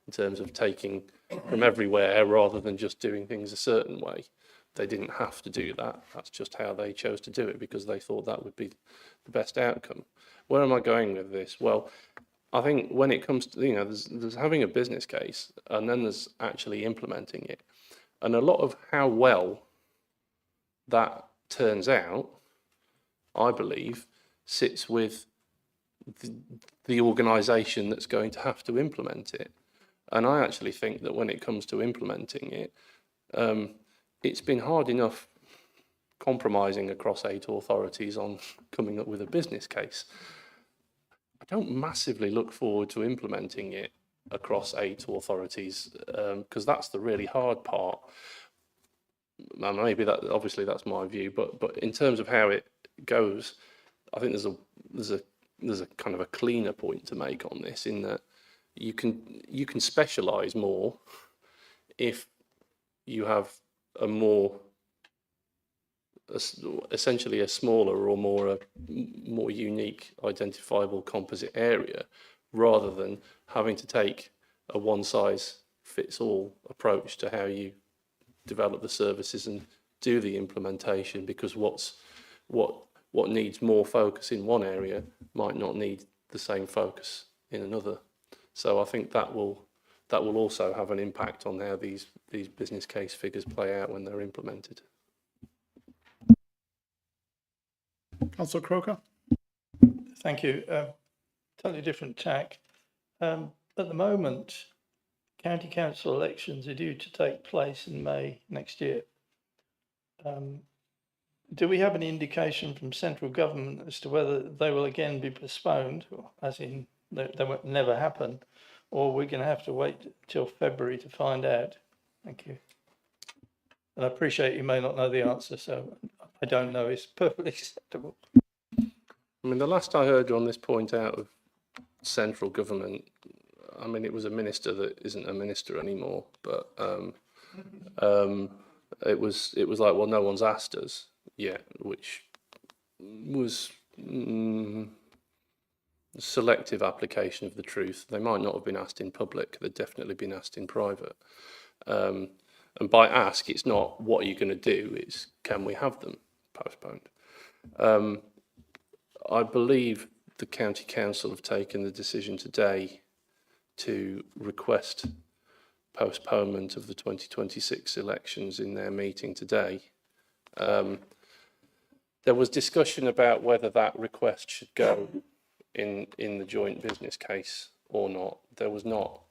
in terms of taking from everywhere rather than just doing things a certain way. They didn't have to do that. That's just how they chose to do it, because they thought that would be the best outcome. Where am I going with this? Well, I think when it comes to, you know, there's having a business case, and then there's actually implementing it. And a lot of how well that turns out, I believe, sits with the organisation that's going to have to implement it. And I actually think that when it comes to implementing it, it's been hard enough compromising across 8 authorities on coming up with a business case. I don't massively look forward to implementing it across 8 authorities, because that's the really hard part. And maybe obviously that's my view, but in terms of how it goes, I think there's a kind of a cleaner point to make on this, in that you can specialise more if you have essentially a smaller or more unique identifiable composite area, rather than having to take a one-size-fits-all approach to how you develop the services and do the implementation, because what needs more focus in one area might not need the same focus in another. So I think that will also have an impact on how these business case figures play out when they're implemented. Councillor Croker? Thank you. Totally different tack. At the moment, county council elections are due to take place in May next year. Do we have any indication from central government as to whether they will again be postponed, as in they will never happen, or we're going to have to wait till February to find out? Thank you. And I appreciate you may not know the answer, so I don't know. It's perfectly acceptable. I mean, the last I heard on this point out of central government, I mean, it was a minister that isn't a minister anymore, but it was like, well, no one's asked us yet, which was selective application of the truth. They might not have been asked in public, they've definitely been asked in private. And by ask, it's not what are you going to do, it's can we have them postponed. I believe the county council have taken the decision today to request postponement of the 2026 elections in their meeting today. There was discussion about whether that request should go in the joint business case or not. There was not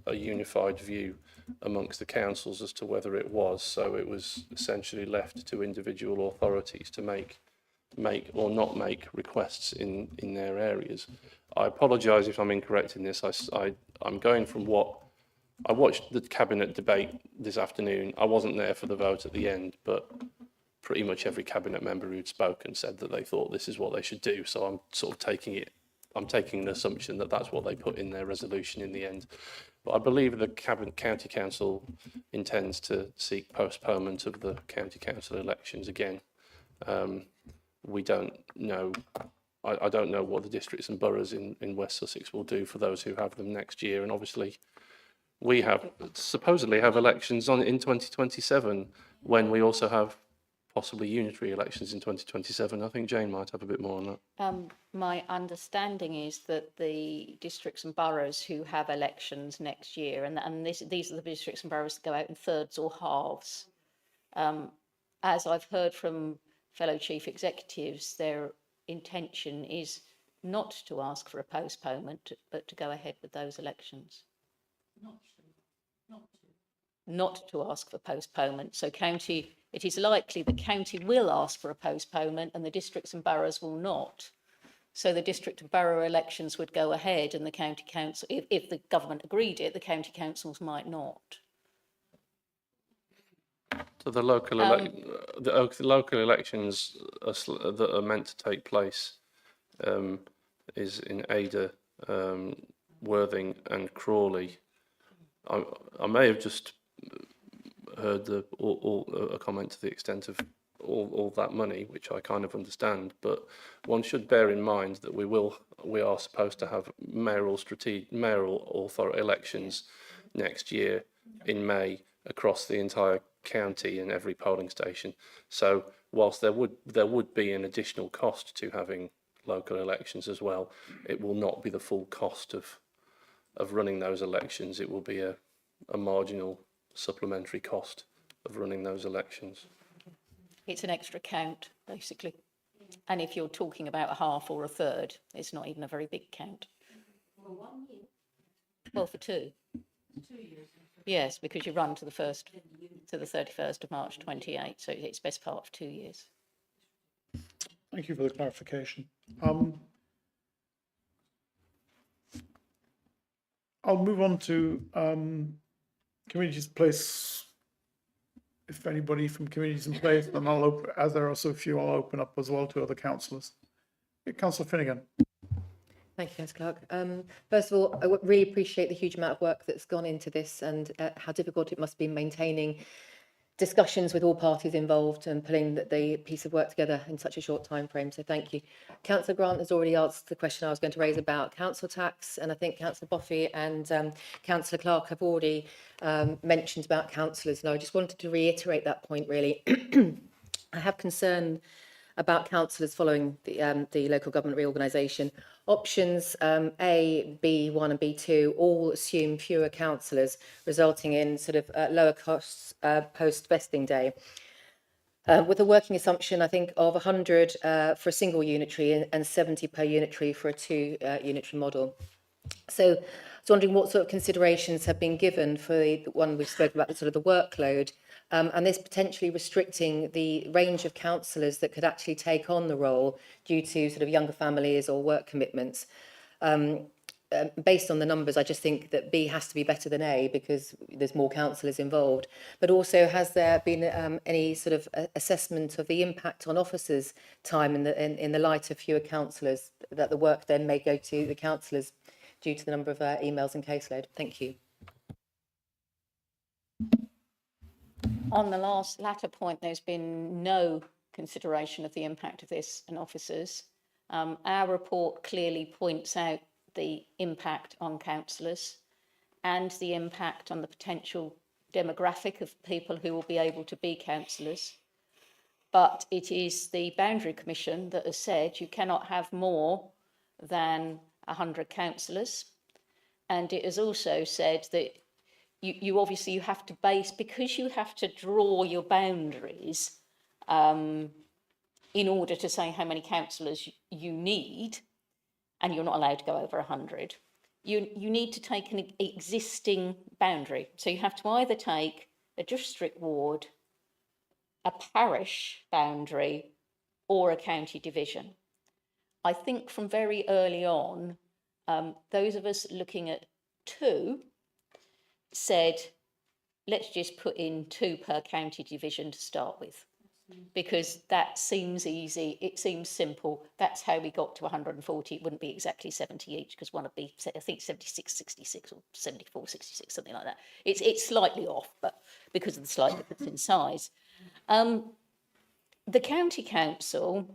a unified view amongst the councils as to whether it was, so it was essentially left to individual authorities to make or not make requests in their areas. I apologise if I'm incorrect in this. I'm going from what I watched the cabinet debate this afternoon. I wasn't there for the vote at the end, but pretty much every cabinet member who'd spoken said that they thought this is what they should do. So I'm sort of taking an assumption that that's what they put in their resolution in the end. But I believe the county council intends to seek postponement of the county council elections again. We don't know. I don't know what the districts and boroughs in West Sussex will do for those who have them next year. And obviously, we supposedly have elections in 2027, when we also have possibly unitary elections in 2027. I think Jane might have a bit more on that. My understanding is that the districts and boroughs who have elections next year, and these are the districts and boroughs that go out in thirds or halves. As I've heard from fellow chief executives, their intention is not to ask for a postponement, but to go ahead with those elections. Not to ask for postponement. So it is likely the county will ask for a postponement and the districts and boroughs will not. So the district and borough elections would go ahead and the county council, if the government agreed it, the county councils might not. So the local elections that are meant to take place is in Ada, Worthing and Crawley. I may have just heard a comment to the extent of all that money, which I kind of understand, but one should bear in mind that we are supposed to have mayoral authority elections next year in May across the entire county and every polling station. So whilst there would be an additional cost to having local elections as well, it will not be the full cost of running those elections. It will be a marginal supplementary cost of running those elections. It's an extra count, basically. And if you're talking about a half or a third, it's not even a very big count. For 1 year? Well, for 2. 2 years. Yes, because you run to the 31st of March 28, so it's best part of 2 years. Thank you for the clarification. I'll move on to communities in place. If anybody from communities in place, then I'll open, as there are so few, I'll open up as well to other councillors. Councillor Finnegan. Thank you, Councillor Clark. First of all, I really appreciate the huge amount of work that's gone into this and how difficult it must be maintaining discussions with all parties involved and pulling the piece of work together in such a short time frame. So thank you. Councillor Grant has already asked the question I was going to raise about council tax, and I think Councillor Boffey and Councillor Clark have already mentioned about councillors, and I just wanted to reiterate that point really. I have concern about councillors following the local government reorganisation. Options A, B1 and B2 all assume fewer councillors, resulting in sort of lower costs post-vesting day. With a working assumption, I think, of 100 for a single unitary and 70 per unitary for a two-unitary model. So I was wondering what sort of considerations have been given for the one we've spoken about, the sort of the workload, and this potentially restricting the range of councillors that could actually take on the role due to sort of younger families or work commitments. Based on the numbers, I just think that B has to be better than A because there's more councillors involved. But also, has there been any sort of assessment of the impact on officers' time in the light of fewer councillors, that the work then may go to the councillors due to the number of emails and caseload? Thank you. On the latter point, there's been no consideration of the impact of this on officers. Our report clearly points out the impact on councillors and the impact on the potential demographic of people who will be able to be councillors. But it is the Boundary Commission that has said you cannot have more than 100 councillors. And it has also said that you obviously you have to base, because you have to draw your boundaries in order to say how many councillors you need, and you're not allowed to go over 100, you need to take an existing boundary. So you have to either take a district ward, a parish boundary, or a county division. I think from very early on, those of us looking at 2 said, let's just put in 2 per county division to start with, because that seems easy, it seems simple. That's how we got to 140. It wouldn't be exactly 70 each, because one would be, I think, 76, 66 or 74, 66, something like that. It's slightly off, but because of the slight difference in size. The county council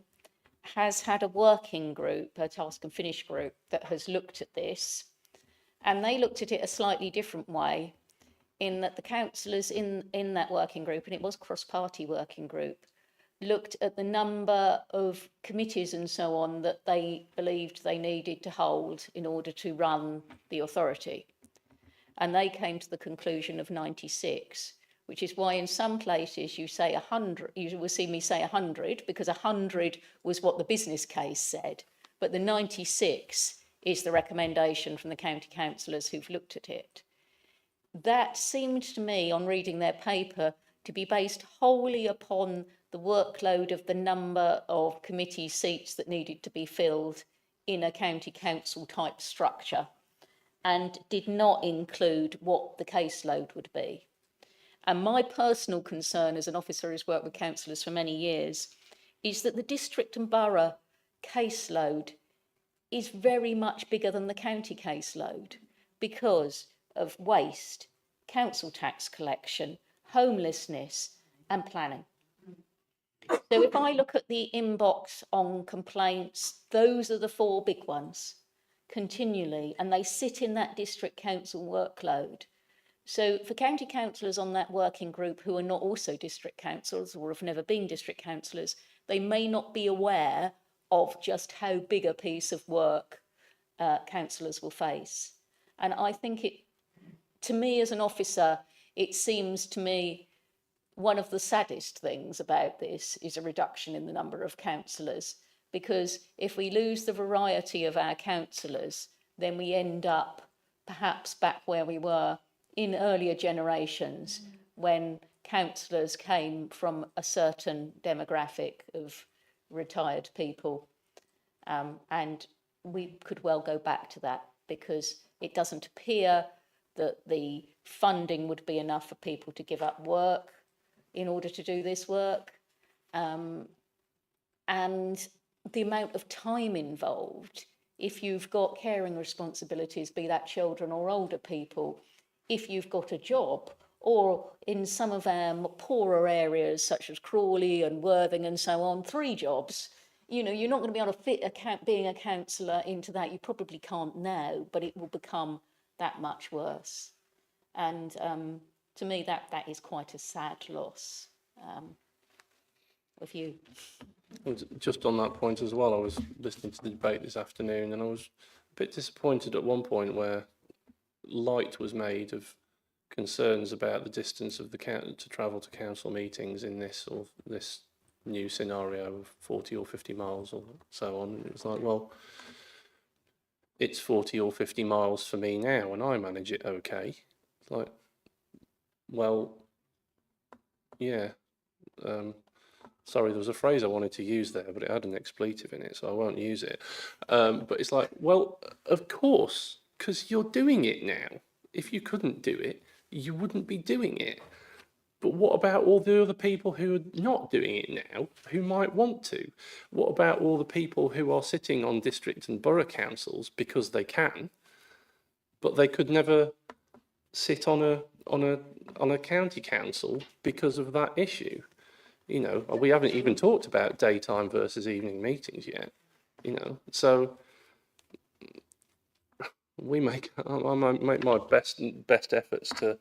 has had a working group, a task and finish group, that has looked at this, and they looked at it a slightly different way, in that the councillors in that working group, and it was cross-party working group, looked at the number of committees and so on that they believed they needed to hold in order to run the authority. And they came to the conclusion of 96, which is why in some places you say 100, you will see me say 100, because 100 was what the business case said. But the 96 is the recommendation from the county councillors who've looked at it. That seemed to me, on reading their paper, to be based wholly upon the workload of the number of committee seats that needed to be filled in a county council type structure, and did not include what the caseload would be. And my personal concern as an officer who's worked with councillors for many years is that the district and borough caseload is very much bigger than the county caseload because of waste, council tax collection, homelessness and planning. So if I look at the inbox on complaints, those are the 4 big ones continually, and they sit in that district council workload. So for county councillors on that working group who are not also district councillors or have never been district councillors, they may not be aware of just how big a piece of work councillors will face. And I think it, to me as an officer, it seems to me one of the saddest things about this is a reduction in the number of councillors, because if we lose the variety of our councillors, then we end up perhaps back where we were in earlier generations when councillors came from a certain demographic of retired people. And we could well go back to that, because it doesn't appear that the funding would be enough for people to give up work in order to do this work. And the amount of time involved, if you've got caring responsibilities, be that children or older people, if you've got a job, or in some of our poorer areas, such as Crawley and Worthing and so on, 3 jobs, you know, you're not going to be able to fit being a councillor into that. You probably can't now, but it will become that much worse. And to me, that is quite a sad loss of you. And just on that point as well, I was listening to the debate this afternoon, and I was a bit disappointed at one point where light was made of concerns about the distance of the to travel to council meetings in this new scenario of 40 or 50 miles or so on. It was like, well, it's 40 or 50 miles for me now and I manage it okay. It's like, well, yeah, sorry, there was a phrase I wanted to use there, but it had an expletive in it, so I won't use it. But it's like, well, of course, because you're doing it now. If you couldn't do it, you wouldn't be doing it. But what about all the other people who are not doing it now, who might want to? What about all the people who are sitting on district and borough councils because they can, but they could never sit on a county council because of that issue? You know, we haven't even talked about daytime versus evening meetings yet. You know, so I make my best efforts to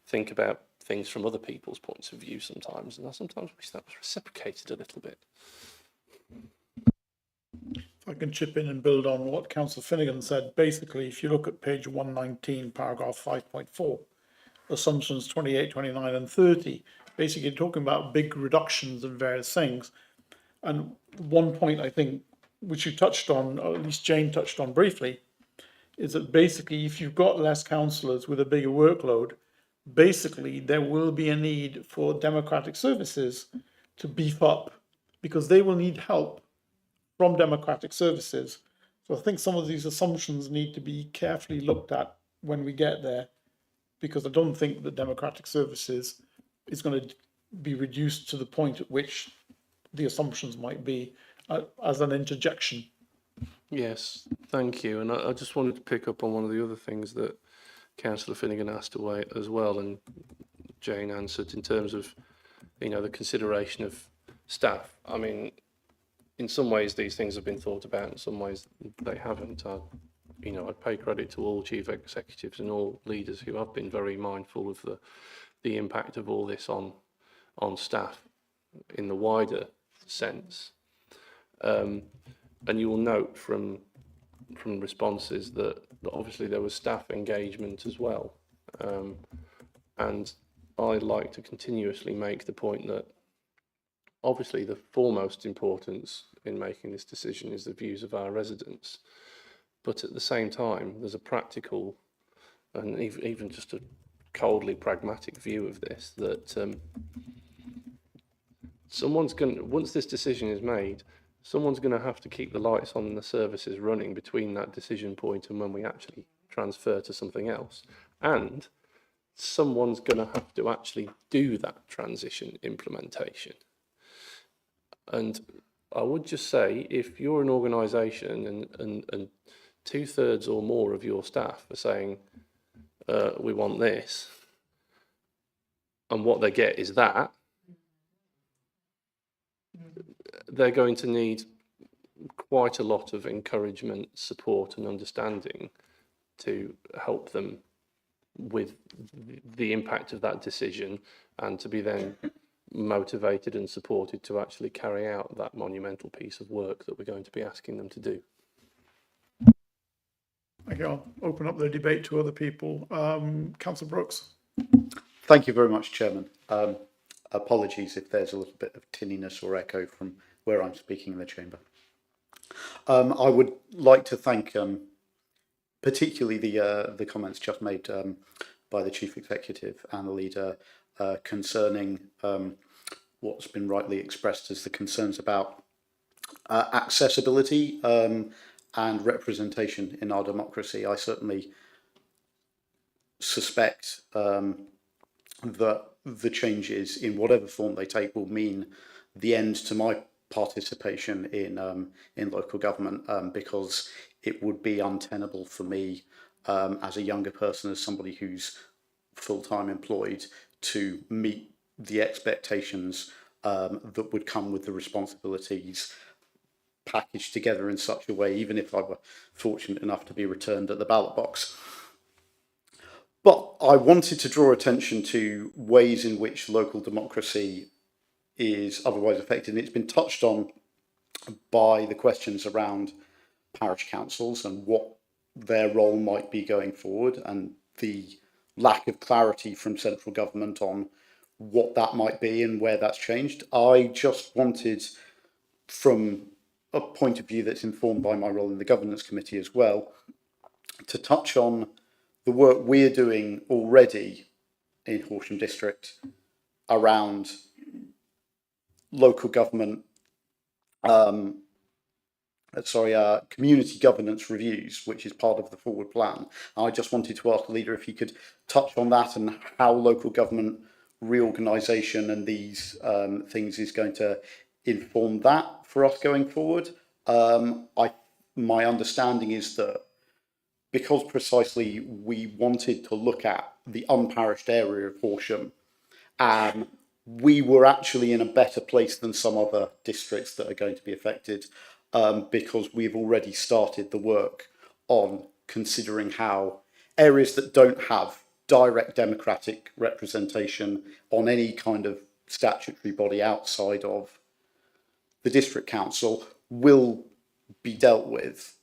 think about things from other people's points of view sometimes, and I sometimes wish that was reciprocated a little bit. If I can chip in and build on what Councillor Finnegan said, basically, if you look at page 119, paragraph 5.4, assumptions 28, 29 and 30, basically talking about big reductions in various things. And one point, I think, which you touched on, or at least Jane touched on briefly, is that basically if you've got less councillors with a bigger workload, basically there will be a need for democratic services to beef up, because they will need help from democratic services. So I think some of these assumptions need to be carefully looked at when we get there, because I don't think that democratic services is going to be reduced to the point at which the assumptions might be, as an interjection. Yes, thank you. And I just wanted to pick up on one of the other things that Councillor Finnegan asked away as well, and Jane answered, in terms of, you know, the consideration of staff. I mean, in some ways these things have been thought about, in some ways they haven't. I pay credit to all chief executives and all leaders who have been very mindful of the impact of all this on staff. in the wider sense. And you will note from responses that obviously there was staff engagement as well. And I like to continuously make the point that obviously the foremost importance in making this decision is the views of our residents. But at the same time, there's a practical and even just a coldly pragmatic view of this, that once this decision is made, someone's going to have to keep the lights on and the services running between that decision point and when we actually transfer to something else. And someone's going to have to actually do that transition implementation. And I would just say, if you're an organisation and 2/3 or more of your staff are saying, we want this, and what they get is that, they're going to need quite a lot of encouragement, support and understanding to help them with the impact of that decision, and to be then motivated and supported to actually carry out that monumental piece of work that we're going to be asking them to do. Okay, I'll open up the debate to other people. Councillor Brooks. Thank you very much, Chairman. Apologies if there's a little bit of tinniness or echo from where I'm speaking in the chamber. I would like to thank particularly the comments just made by the Chief Executive and the Leader concerning what's been rightly expressed as the concerns about accessibility and representation in our democracy. I certainly suspect that the changes, in whatever form they take, will mean the end to my participation in local government, because it would be untenable for me as a younger person, as somebody who's full-time employed, to meet the expectations that would come with the responsibilities packaged together in such a way, even if I were fortunate enough to be returned at the ballot box. But I wanted to draw attention to ways in which local democracy is otherwise affected. And it's been touched on by the questions around parish councils and what their role might be going forward, and the lack of clarity from central government on what that might be and where that's changed. I just wanted, from a point of view that's informed by my role in the governance committee as well, to touch on the work we're doing already in Horsham District around local government, community governance reviews, which is part of the forward plan. I just wanted to ask the Leader if he could touch on that and how local government reorganisation and these things is going to inform that for us going forward. My understanding is that because precisely we wanted to look at the unparished area of Horsham, we were actually in a better place than some other districts that are going to be affected, because we've already started the work on considering how areas that don't have direct democratic representation on any kind of statutory body outside of the district council will be dealt with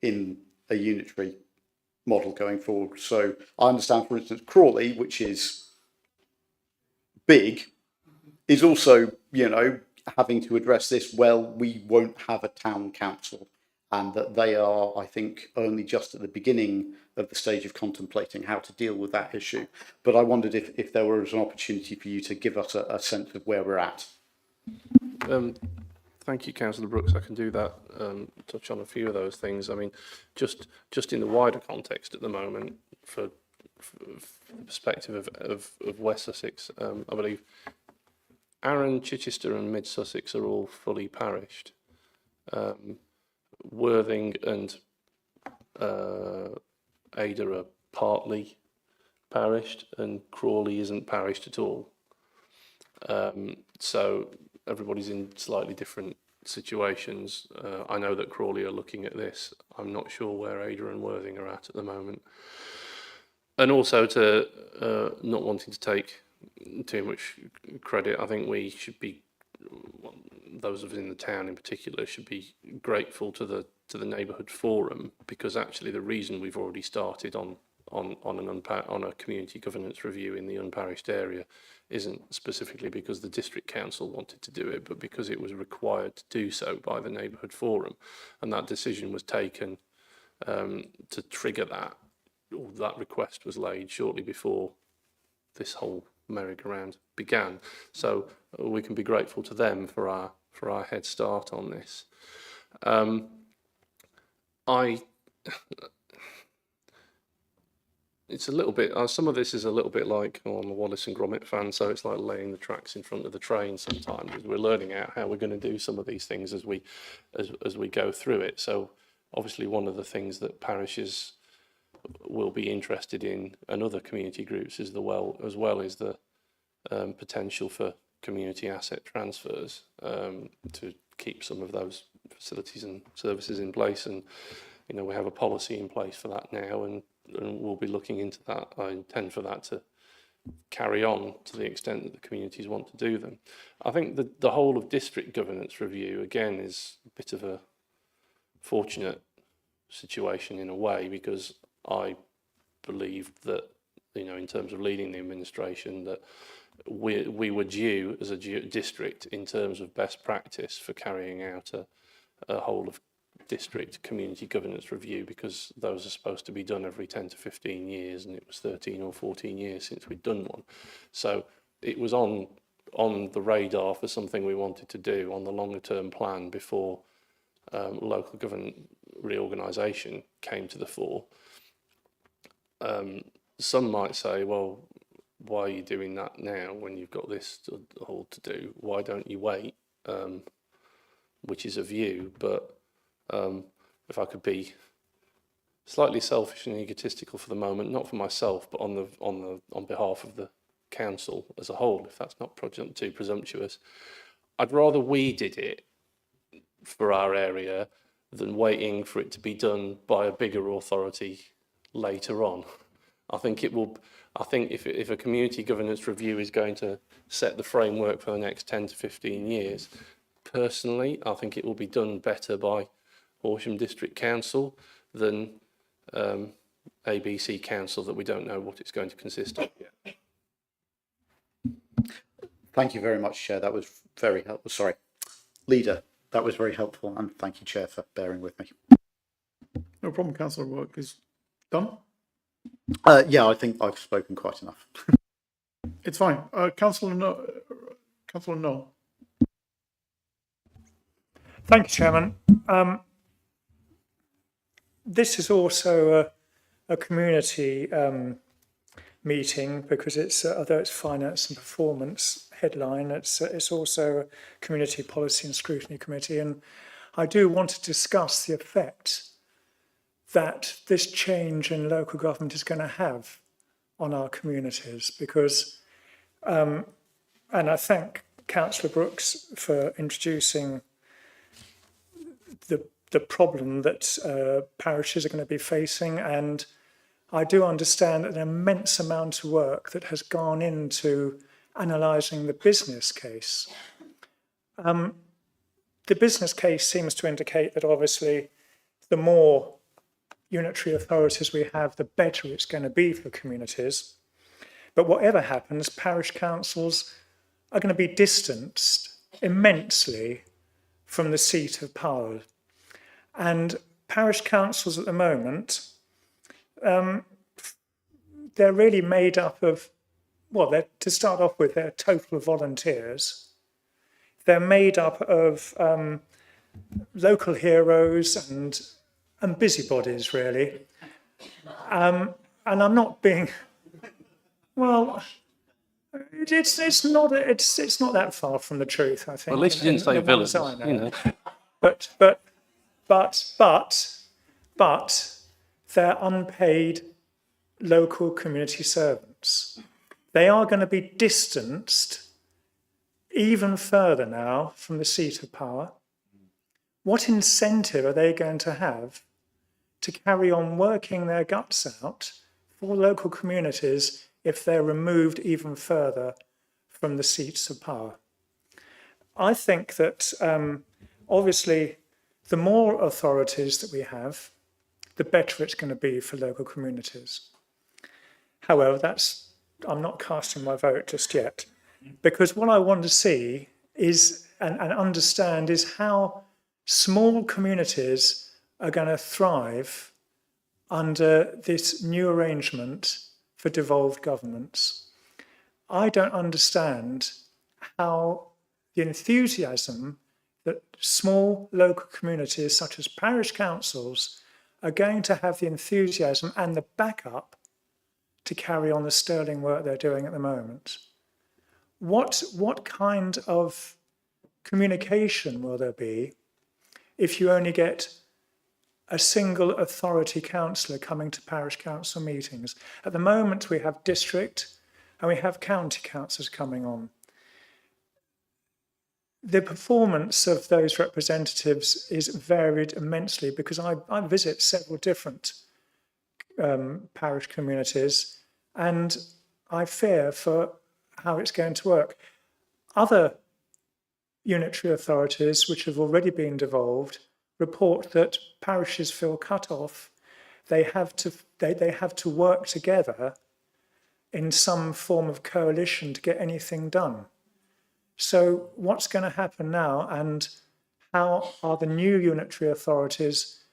in a unitary model going forward. So I understand, for instance, Crawley, which is big, is also, having to address this. Well, we won't have a town council, and that they are, I think, only just at the beginning of the stage of contemplating how to deal with that issue. But I wondered if there was an opportunity for you to give us a sense of where we're at. Thank you, Councillor Brooks. I can do that, touch on a few of those things. I mean, just in the wider context at the moment, for the perspective of West Sussex, I believe Arran, Chichester and Mid Sussex are all fully parished. Worthing and Ada are partly parished, and Crawley isn't parished at all. So everybody's in slightly different situations. I know that Crawley are looking at this. I'm not sure where Ada and Worthing are at the moment. And also, to not wanting to take too much credit, I think we should be those of us in the town in particular should be grateful to the neighbourhood forum, because actually the reason we've already started on a community governance review in the unparished area isn't specifically because the district council wanted to do it, but because it was required to do so by the neighbourhood forum, and that decision was taken to trigger that, or that request was laid shortly before this whole merry-go-round began. So we can be grateful to them for our head start on this. It's a little bit, some of this is a little bit like, I'm a Wallace and Gromit fan, so it's like laying the tracks in front of the train sometimes, as we're learning out how we're going to do some of these things as we go through it. So obviously one of the things that parishes will be interested in, and other community groups, is the potential for community asset transfers to keep some of those facilities and services in place. And we have a policy in place for that now, and we'll be looking into that. I intend for that to carry on to the extent that the communities want to do them. I think the whole of district governance review, again, is a bit of a fortunate situation in a way, because I believe that, in terms of leading the administration, that we were due as a district in terms of best practice for carrying out a whole of district community governance review, because those are supposed to be done every 10 to 15 years, and it was 13 or 14 years since we'd done one. So it was on the radar for something we wanted to do on the longer term plan before local government reorganisation came to the fore. Some might say, well, why are you doing that now when you've got this all to do? Why don't you wait? Which is a view, but if I could be slightly selfish and egotistical for the moment, not for myself, but on behalf of the council as a whole, if that's not too presumptuous, I'd rather we did it for our area than waiting for it to be done by a bigger authority later on. I think if a community governance review is going to set the framework for the next 10 to 15 years, personally, I think it will be done better by Horsham District Council than ABC Council, that we don't know what it's going to consist of yet. Thank you very much, Chair. That was very helpful. Sorry, Leader, that was very helpful, and thank you, Chair, for bearing with me. No problem, Councillor. Work is done. Yeah, I think I've spoken quite enough. It's fine. Councillor Noel. Thank you, Chairman. This is also a community meeting, because it's although it's finance and performance headline, it's also a community policy and scrutiny committee, and I do want to discuss the effect that this change in local government is going to have on our communities, because and I thank Councillor Brooks for introducing the problem that parishes are going to be facing, and I do understand that an immense amount of work that has gone into analysing the business case. The business case seems to indicate that obviously the more unitary authorities we have, the better it's going to be for communities. But whatever happens, parish councils are going to be distanced immensely from the seat of power. And parish councils at the moment, they're really made up of, well, to start off with, they're total volunteers. They're made up of local heroes and busybodies, really. And I'm not being, well, it's not that far from the truth, I think. Well, at least you didn't say villains, you know. But they're unpaid local community servants. They are going to be distanced even further now from the seat of power. What incentive are they going to have to carry on working their guts out for local communities if they're removed even further from the seats of power? I think that obviously the more authorities that we have, the better it's going to be for local communities. However, I'm not casting my vote just yet, because what I want to see is and understand is how small communities are going to thrive under this new arrangement for devolved governments. I don't understand how the enthusiasm that small local communities such as parish councils are going to have the enthusiasm and the backup to carry on the sterling work they're doing at the moment. What kind of communication will there be if you only get a single authority councillor coming to parish council meetings? At the moment, we have district and we have county councillors coming on. The performance of those representatives is varied immensely because I visit several different parish communities and I fear for how it's going to work. Other unitary authorities which have already been devolved report that parishes feel cut off. They have to work together in some form of coalition to get anything done. So what's going to happen now, and how are the new unitary authorities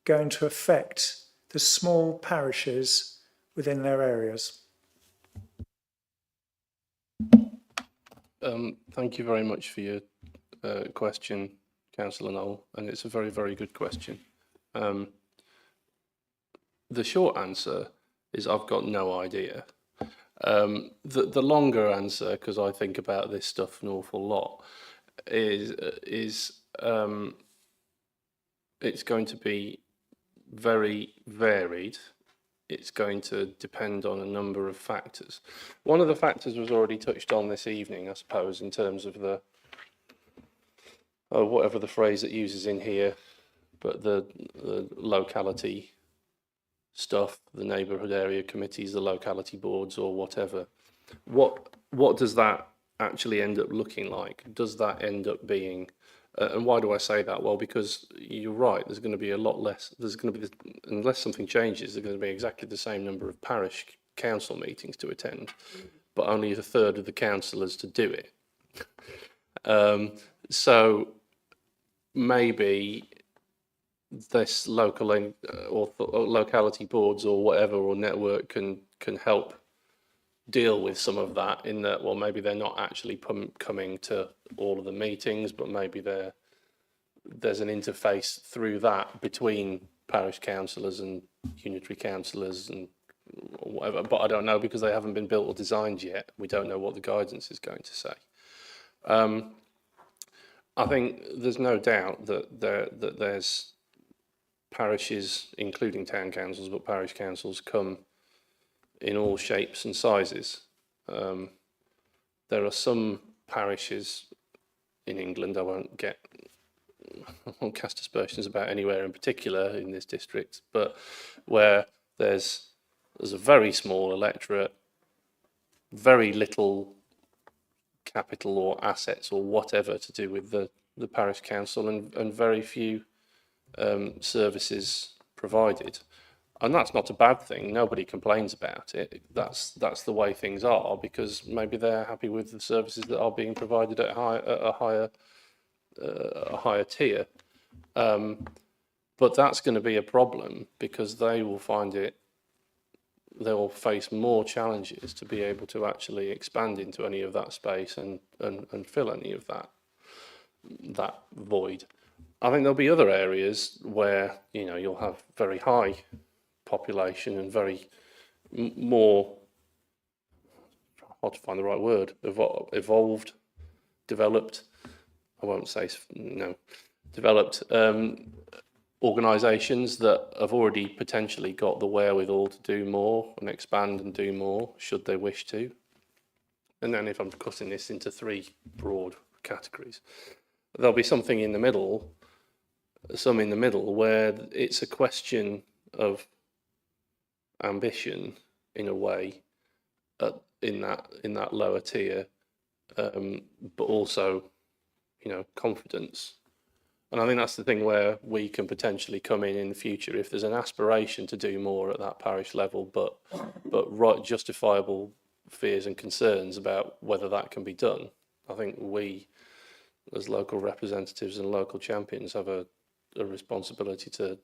going to affect the small parishes within their areas? Thank you very much for your question, Councillor Knoll, and it's a very, very good question. The short answer is I've got no idea. The longer answer, because I think about this stuff an awful lot, is it's going to be very varied. It's going to depend on a number of factors. One of the factors was already touched on this evening, I suppose, in terms of the whatever the phrase it uses in here, but the locality stuff, the neighbourhood area committees, the locality boards, or whatever. What does that actually end up looking like? Does that end up being, and why do I say that? Well, because you're right, there's going to be a lot less, unless something changes, there's going to be exactly the same number of parish council meetings to attend, but only a third of the councillors to do it. So maybe this local or locality boards or whatever, or network can help deal with some of that, in that, well, maybe they're not actually coming to all of the meetings, but maybe there's an interface through that between parish councillors and unitary councillors and whatever. But I don't know, because they haven't been built or designed yet. We don't know what the guidance is going to say. I think there's no doubt that there's parishes, including town councils, but parish councils come in all shapes and sizes. There are some parishes in England, I won't cast aspersions about anywhere in particular in this district, but where there's a very small electorate, very little capital or assets or whatever to do with the parish council, and very few services provided. And that's not a bad thing. Nobody complains about it. That's the way things are, because maybe they're happy with the services that are being provided at a higher tier. But that's going to be a problem, because they will face more challenges to be able to actually expand into any of that space and fill any of that void. I think there'll be other areas where, you'll have very high population and very more, hard to find the right word, evolved, developed, I won't say developed organisations that have already potentially got the wherewithal to do more and expand and do more, should they wish to. And then, if I'm cutting this into three broad categories, there'll be some in the middle where it's a question of ambition, in a way, in that lower tier, but also confidence. And I think that's the thing where we can potentially come in the future if there's an aspiration to do more at that parish level, but right justifiable fears and concerns about whether that can be done. I think we, as local representatives and local champions, have a responsibility to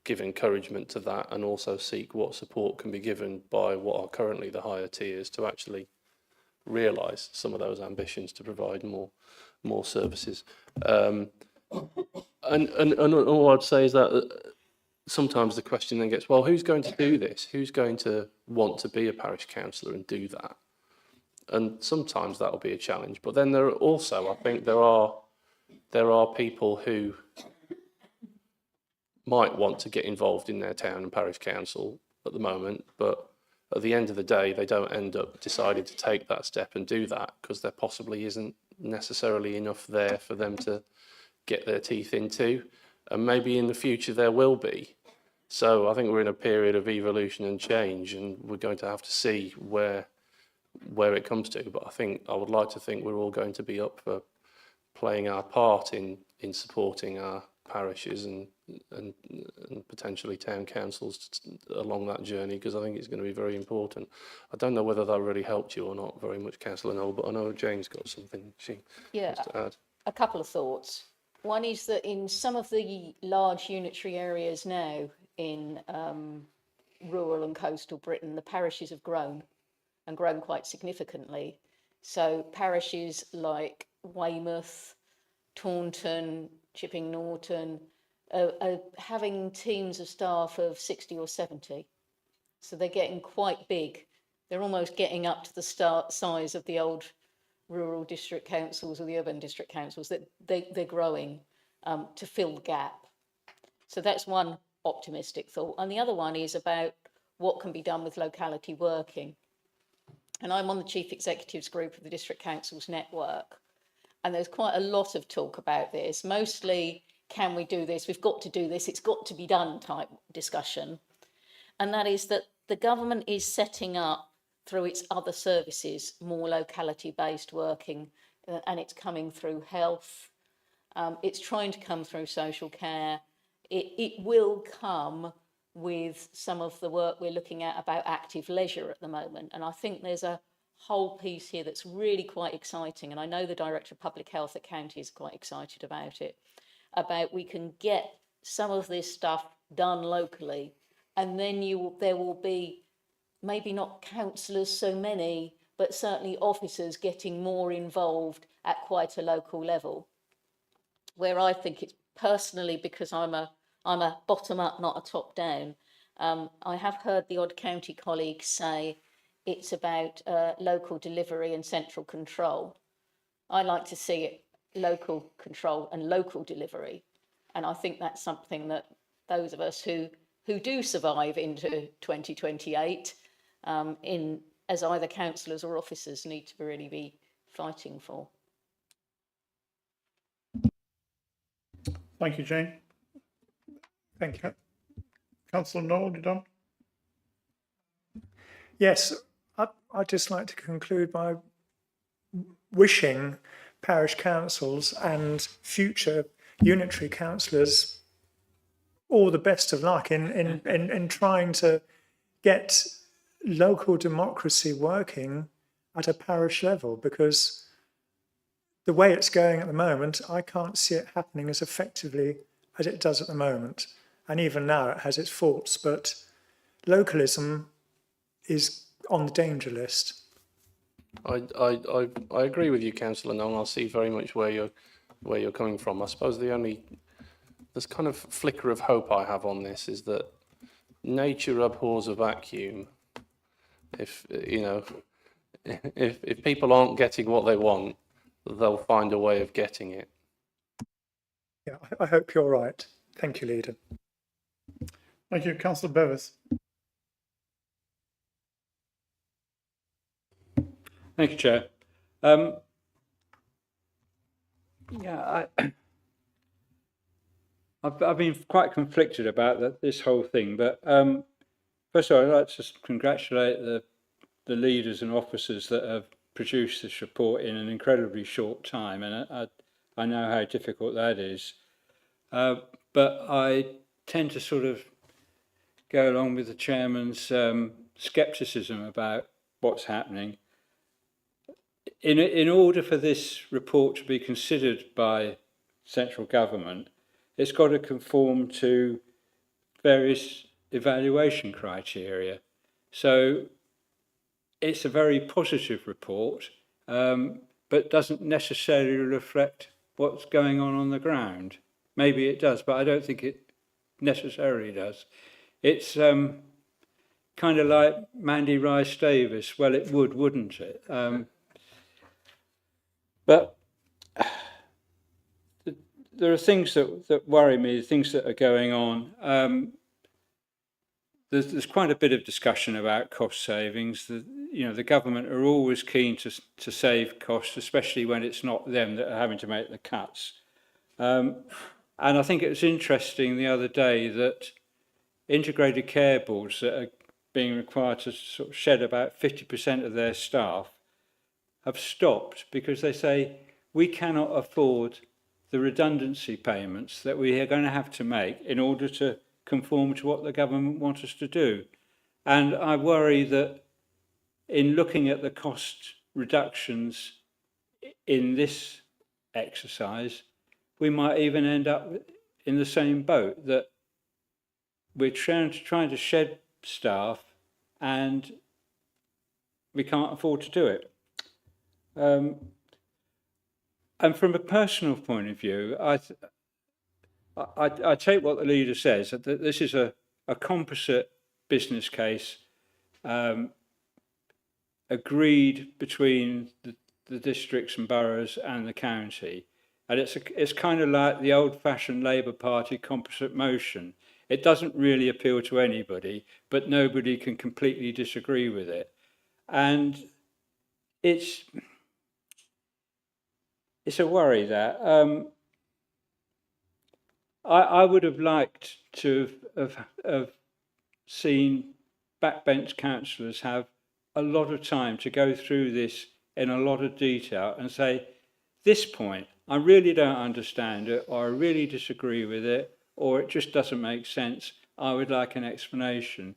give encouragement to that and also seek what support can be given by what are currently the higher tiers to actually realise some of those ambitions to provide more services. And all I'd say is that sometimes the question then gets, well, who's going to do this? Who's going to want to be a parish councillor and do that? And sometimes that'll be a challenge. But then there are also, I think there are people who might want to get involved in their town and parish council at the moment, but at the end of the day, they don't end up deciding to take that step and do that because there possibly isn't necessarily enough there for them to get their teeth into. And maybe in the future there will be. So I think we're in a period of evolution and change, and we're going to have to see where it comes to. But I would like to think we're all going to be up for playing our part in supporting our parishes and potentially town councils along that journey, because I think it's going to be very important. I don't know whether that really helped you or not very much, Councillor Noel, but I know Jane's got something she wants to add. A couple of thoughts. One is that in some of the large unitary areas now in rural and coastal Britain, the parishes have grown and grown quite significantly. So parishes like Weymouth, Taunton, Chipping Norton are having teams of staff of 60 or 70. So they're getting quite big. They're almost getting up to the size of the old rural district councils or the urban district councils. That they're growing to fill the gap. So that's one optimistic thought. And the other one is about what can be done with locality working. And I'm on the Chief Executives group of the District Councils Network. And there's quite a lot of talk about this, mostly, can we do this? We've got to do this. It's got to be done type discussion. And that is that the government is setting up through its other services, more locality based working, and it's coming through health. It's trying to come through social care. It will come with some of the work we're looking at about active leisure at the moment. And I think there's a whole piece here that's really quite exciting. And I know the Director of Public Health at County is quite excited about it, about we can get some of this stuff done locally. And then there will be maybe not councillors so many, but certainly officers getting more involved at quite a local level. Where I think it's personally, because I'm a bottom up, not a top down. I have heard the odd county colleague say it's about local delivery and central control. I like to see it local control and local delivery. And I think that's something that those of us who do survive into 2028 as either councillors or officers need to really be fighting for. Thank you, Jane. Thank you. Councillor Noel, you done? Yes, I'd just like to conclude by wishing parish councils and future unitary councillors all the best of luck in trying to get local democracy working at a parish level, because the way it's going at the moment, I can't see it happening as effectively as it does at the moment. And even now it has its faults, but localism is on the danger list. I agree with you, Councillor Nong. I see very much where you're coming from. I suppose this kind of flicker of hope I have on this is that nature abhors a vacuum. If people aren't getting what they want, they'll find a way of getting it. Yeah, I hope you're right. Thank you, Leader. Thank you, Councillor Bevis. Thank you, Chair. I've been quite conflicted about this whole thing, but first of all, I'd like to congratulate the leaders and officers that have produced this report in an incredibly short time, and I know how difficult that is. But I tend to sort of go along with the chairman's scepticism about what's happening. In order for this report to be considered by central government, it's got to conform to various evaluation criteria. So it's a very positive report, but doesn't necessarily reflect what's going on the ground. Maybe it does, but I don't think it necessarily does. It's kind of like Mandy Rice Davis. Well, it would, wouldn't it? But there are things that worry me, things that are going on. There's quite a bit of discussion about cost savings. The government are always keen to save costs, especially when it's not them that are having to make the cuts. And I think it was interesting the other day that integrated care boards that are being required to sort of shed about 50% of their staff have stopped because they say we cannot afford the redundancy payments that we are going to have to make in order to conform to what the government wants us to do. And I worry that in looking at the cost reductions in this exercise, we might even end up in the same boat, that we're trying to shed staff and we can't afford to do it. And from a personal point of view, I take what the leader says, that this is a composite business case agreed between the districts and boroughs and the county. And it's kind of like the old-fashioned Labour Party composite motion. It doesn't really appeal to anybody, but nobody can completely disagree with it. And it's a worry that I would have liked to have seen backbench councillors have a lot of time to go through this in a lot of detail and say, this point, I really don't understand it, or I really disagree with it, or it just doesn't make sense. I would like an explanation.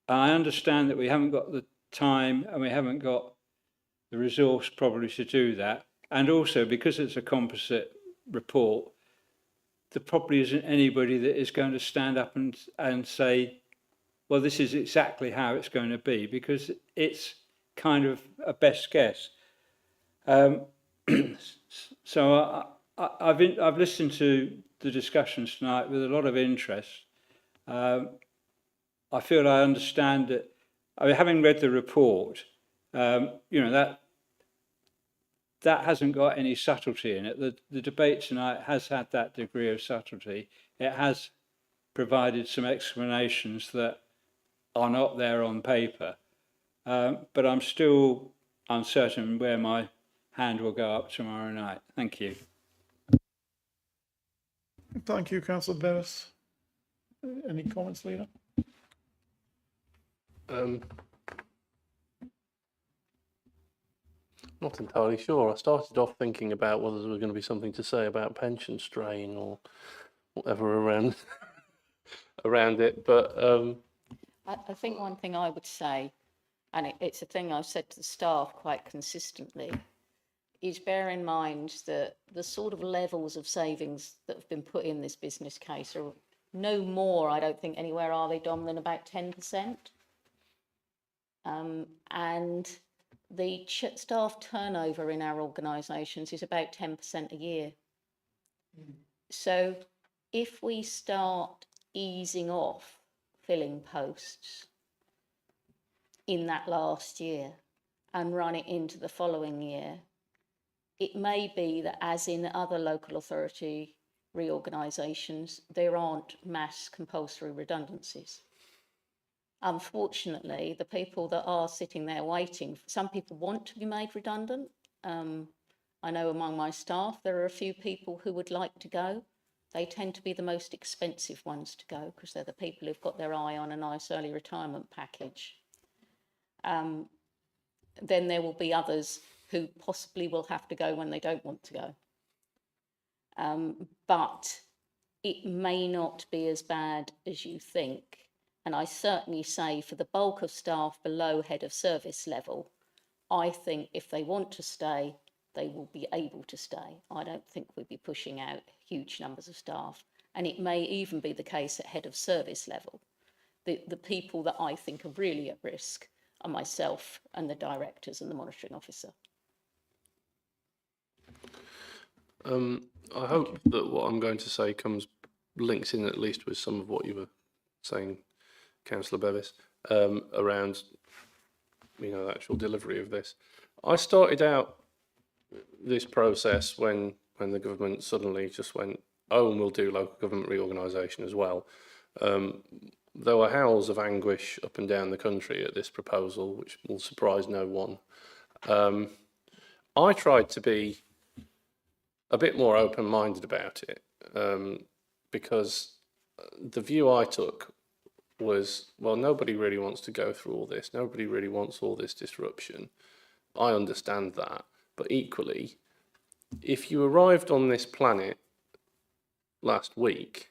I understand that we haven't got the time and we haven't got the resource probably to do that. And also, because it's a composite report, there probably isn't anybody that is going to stand up and say, well, this is exactly how it's going to be, because it's kind of a best guess. So I've listened to the discussions tonight with a lot of interest. I feel I understand it. I mean, having read the report, that hasn't got any subtlety in it. The debate tonight has had that degree of subtlety. It has provided some explanations that are not there on paper. But I'm still uncertain where my hand will go up tomorrow night. Thank you. Thank you, Councillor Beres. Any comments, Leader? Not entirely sure. I started off thinking about whether there was going to be something to say about pension strain or whatever around it, but I think one thing I would say, and it's a thing I've said to the staff quite consistently, is bear in mind that the sort of levels of savings that have been put in this business case are no more, I don't think anywhere are they, Dom, than about 10%. And the staff turnover in our organisations is about 10% a year. So if we start easing off filling posts in that last year and run it into the following year, it may be that, as in other local authority reorganisations, there aren't mass compulsory redundancies. Unfortunately, the people that are sitting there waiting, some people want to be made redundant. I know among my staff there are a few people who would like to go. They tend to be the most expensive ones to go because they're the people who've got their eye on a nice early retirement package. Then there will be others who possibly will have to go when they don't want to go. but it may not be as bad as you think. And I certainly say for the bulk of staff below head of service level, I think if they want to stay, they will be able to stay. I don't think we'd be pushing out huge numbers of staff. And it may even be the case at head of service level. The people that I think are really at risk are myself and the directors and the monitoring officer. I hope that what I'm going to say links in at least with some of what you were saying, Councillor Bevis, around, the actual delivery of this. I started out this process when the government suddenly just went, oh, and we'll do local government reorganisation as well. There were howls of anguish up and down the country at this proposal, which will surprise no one. I tried to be a bit more open-minded about it, because the view I took was, well, nobody really wants to go through all this. Nobody really wants all this disruption. I understand that. But equally, if you arrived on this planet last week,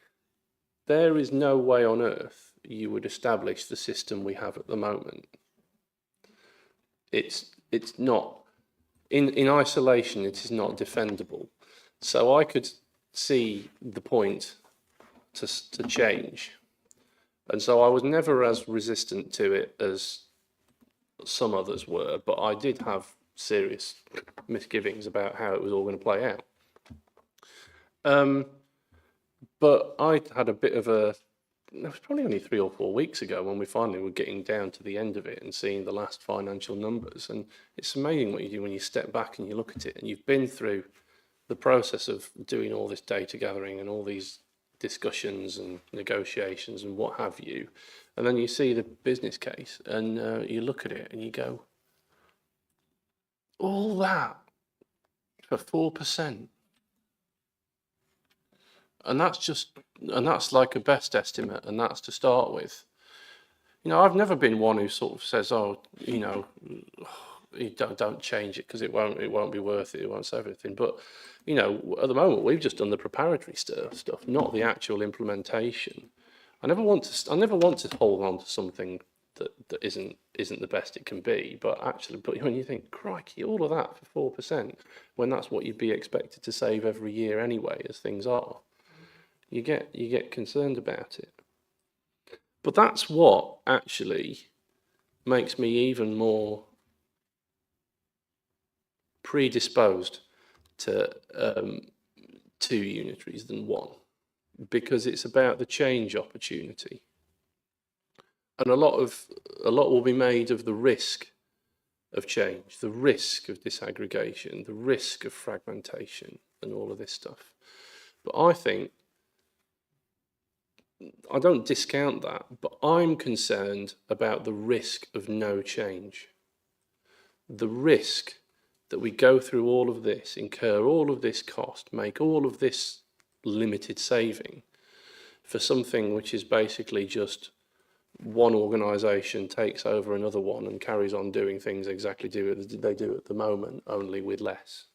there is no way on earth you would establish the system we have at the moment. It's not, in isolation, it is not defendable. So I could see the point to change. And so I was never as resistant to it as some others were, but I did have serious misgivings about how it was all going to play out. But I had a bit of it was probably only 3 or 4 weeks ago when we finally were getting down to the end of it and seeing the last financial numbers. And it's amazing what you do when you step back and you look at it and you've been through the process of doing all this data gathering and all these discussions and negotiations and what have you. And then you see the business case and you look at it and you go, all that for 4%. And that's like a best estimate, and that's to start with. I've never been one who sort of says, oh, don't change it because it won't be worth it, it won't save anything. But, at the moment we've just done the preparatory stuff, not the actual implementation. I never want to hold on to something that isn't the best it can be, but when you think, crikey, all of that for 4%, when that's what you'd be expected to save every year anyway, as things are, you get concerned about it. But that's what actually makes me even more predisposed to 2 unitaries than 1, because it's about the change opportunity. And a lot will be made of the risk of change, the risk of disaggregation, the risk of fragmentation and all of this stuff. But I don't discount that, but I'm concerned about the risk of no change. The risk that we go through all of this, incur all of this cost, make all of this limited saving for something which is basically just one organisation takes over another one and carries on doing things exactly as they do at the moment, only with less.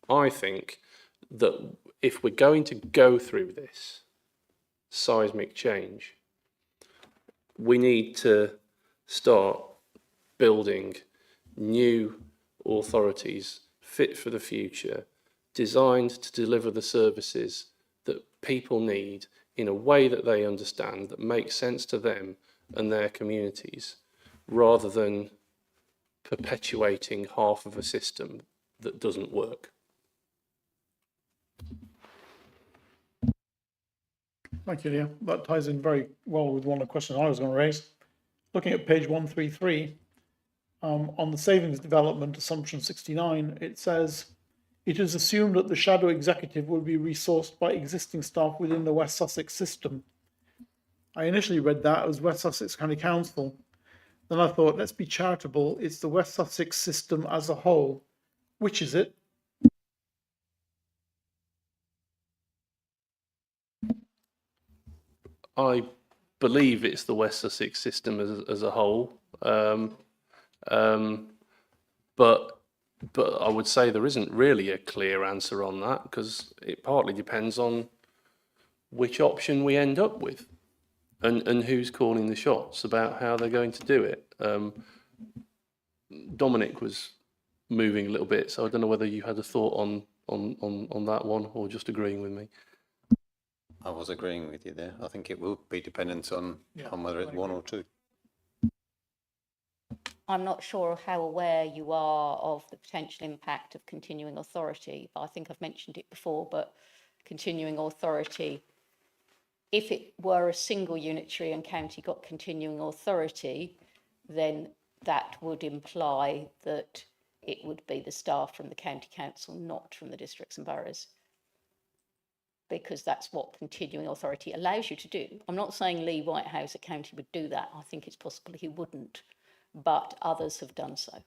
I think that if we're going to go through this seismic change, we need to start building new authorities fit for the future, designed to deliver the services that people need in a way that they understand, that makes sense to them and their communities, rather than perpetuating half of a system that doesn't work. Thank you, Leah. That ties in very well with one of the questions I was going to raise. Looking at page 133, on the savings development assumption 69, it says, it is assumed that the shadow executive will be resourced by existing staff within the West Sussex system. I initially read that as West Sussex County Council. Then I thought, let's be charitable, it's the West Sussex system as a whole. Which is it? I believe it's the West Sussex system as a whole, but But I would say there isn't really a clear answer on that, because it partly depends on which option we end up with, and who's calling the shots about how they're going to do it. Dominic was moving a little bit, so I don't know whether you had a thought on that one, or just agreeing with me. I was agreeing with you there. I think it will be dependent on whether it's one or two. I'm not sure of how aware you are of the potential impact of continuing authority, but I think I've mentioned it before, but continuing authority, if it were a single unitary and county got continuing authority, then that would imply that it would be the staff from the county council, not from the districts and boroughs, because that's what continuing authority allows you to do. I'm not saying Lee Whitehouse at county would do that. I think it's possible he wouldn't, but others have done so.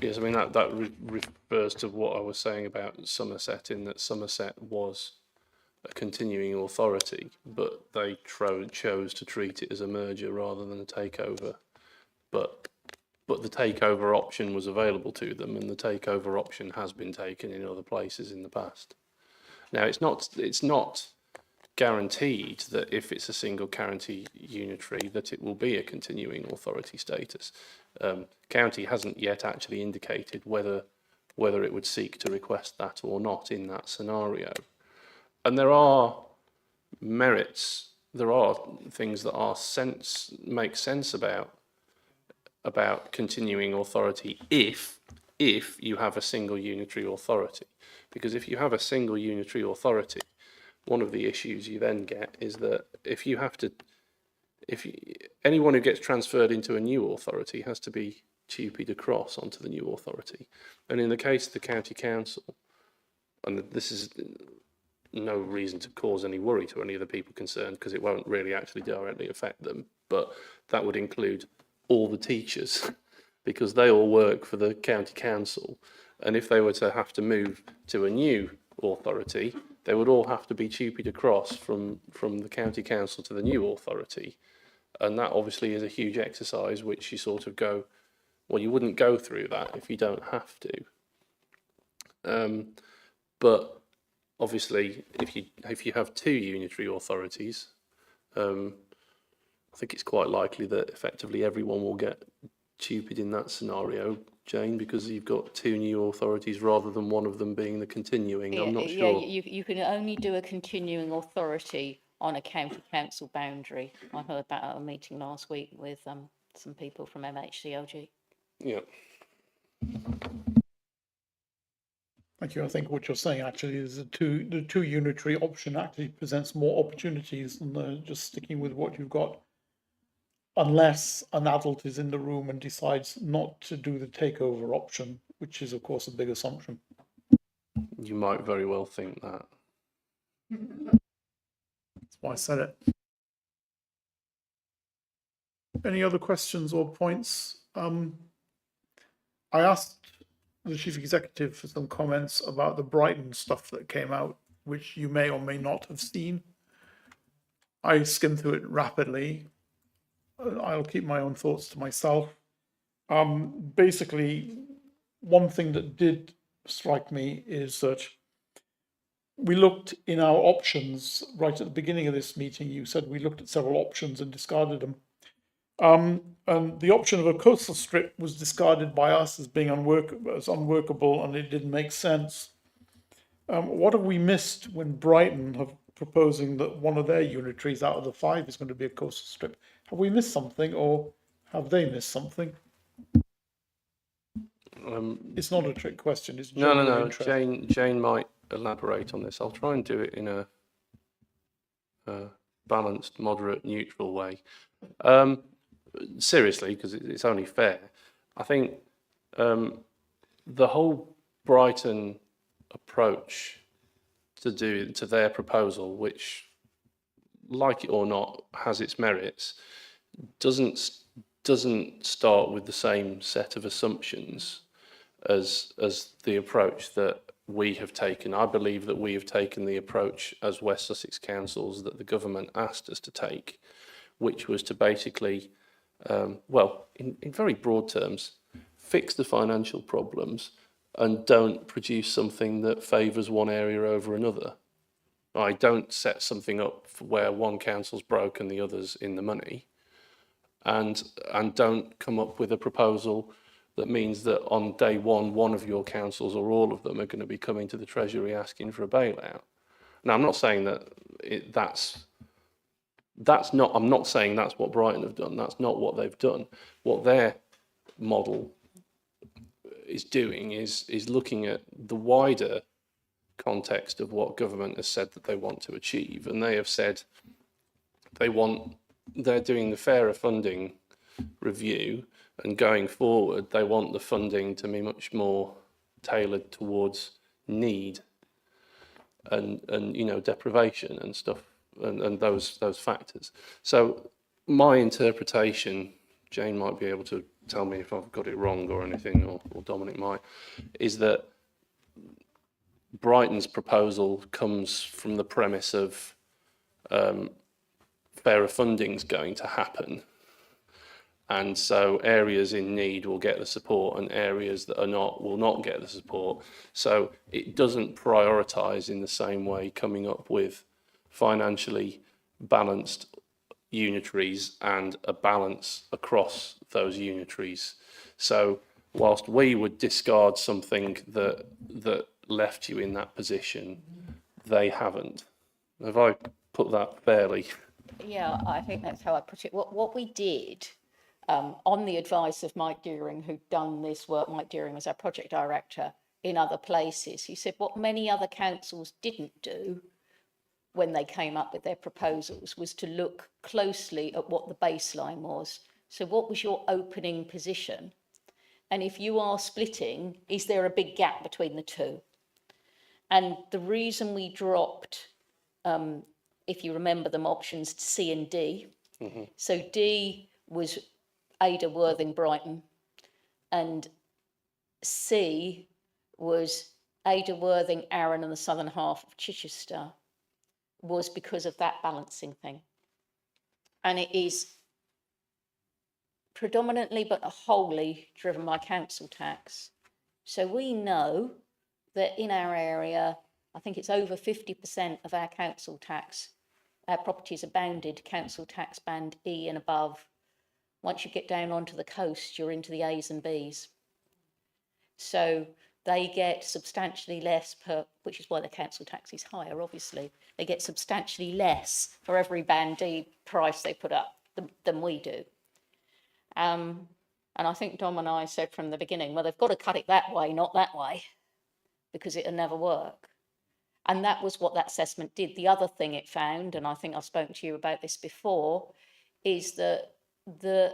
Yes, I mean, that refers to what I was saying about Somerset, in that Somerset was a continuing authority, but they chose to treat it as a merger rather than a takeover. But the takeover option was available to them, and the takeover option has been taken in other places in the past. Now, it's not guaranteed that if it's a single county unitary that it will be a continuing authority status. County hasn't yet actually indicated whether it would seek to request that or not in that scenario. And there are merits, there are things that make sense about continuing authority if you have a single unitary authority. Because if you have a single unitary authority, one of the issues you then get is that anyone who gets transferred into a new authority has to be tupied across onto the new authority. And in the case of the county council, and this is no reason to cause any worry to any of the people concerned, because it won't really actually directly affect them, but that would include all the teachers, because they all work for the county council. And if they were to have to move to a new authority, they would all have to be tupied across from the county council to the new authority. And that obviously is a huge exercise, which you sort of go, well, you wouldn't go through that if you don't have to. But obviously, if you have two unitary authorities, I think it's quite likely that effectively everyone will get tupied in that scenario, Jane, because you've got two new authorities rather than one of them being the continuing. I'm not sure. Yeah, you can only do a continuing authority on a county council boundary. I heard that at a meeting last week with some people from MHCLG. Yeah. Thank you. I think what you're saying actually is the two unitary option actually presents more opportunities than just sticking with what you've got, unless an adult is in the room and decides not to do the takeover option, which is of course a big assumption. You might very well think that. That's why I said it. Any other questions or points? I asked the chief executive for some comments about the Brighton stuff that came out, which you may or may not have seen. I skimmed through it rapidly. I'll keep my own thoughts to myself. Basically, one thing that did strike me is that we looked in our options right at the beginning of this meeting. You said we looked at several options and discarded them. And the option of a coastal strip was discarded by us as being unworkable, and it didn't make sense. What have we missed when Brighton have proposing that one of their unitaries out of the 5 is going to be a coastal strip? Have we missed something, or have they missed something? It's not a trick question. It's No. interest. Jane might elaborate on this. I'll try and do it in a balanced, moderate, neutral way. Seriously, because it's only fair. I think the whole Brighton approach to their proposal, which, like it or not, has its merits, doesn't start with the same set of assumptions as the approach that we have taken. I believe that we have taken the approach as West Sussex councils that the government asked us to take, which was to basically, well, in very broad terms, fix the financial problems and don't produce something that favours one area over another. I don't set something up where one council's broke and the other's in the money, and don't come up with a proposal that means that on day one of your councils or all of them are going to be coming to the Treasury asking for a bailout. Now, I'm not saying that I'm not saying that's what Brighton have done. That's not what they've done. What their model is doing is looking at the wider context of what government has said that they want to achieve, and they have said they're doing the fairer funding review, and going forward they want the funding to be much more tailored towards need and deprivation and stuff and those factors. So my interpretation, Jane might be able to tell me if I've got it wrong or anything, or Dominic might, is that Brighton's proposal comes from the premise of fairer funding's going to happen, and so areas in need will get the support and areas that are not will not get the support. So it doesn't prioritise in the same way coming up with financially balanced unitaries and a balance across those unitaries. So whilst we would discard something that left you in that position, they haven't. Have I put that fairly? Yeah, I think that's how I put it. What we did, on the advice of Mike Deering, who'd done this work, Mike Deering was our project director in other places, he said what many other councils didn't do when they came up with their proposals was to look closely at what the baseline was. So what was your opening position? And if you are splitting, is there a big gap between the two? And the reason we dropped, if you remember them, options C and D. Mm-hmm. So D was Ada, Worthing, Brighton, and C was Ada, Worthing, Arran and the southern half of Chichester, was because of that balancing thing. And it is predominantly but wholly driven by council tax. So we know that in our area, I think it's over 50% of our council tax, our properties are bounded council tax band E and above. Once you get down onto the coast, you're into the A's and B's. So they get substantially less per, which is why the council tax is higher, obviously. They get substantially less for every band D price they put up than we do. And I think Dom and I said from the beginning, well, they've got to cut it that way, not that way, because it'll never work. And that was what that assessment did. The other thing it found, and I think I've spoken to you about this before, is that the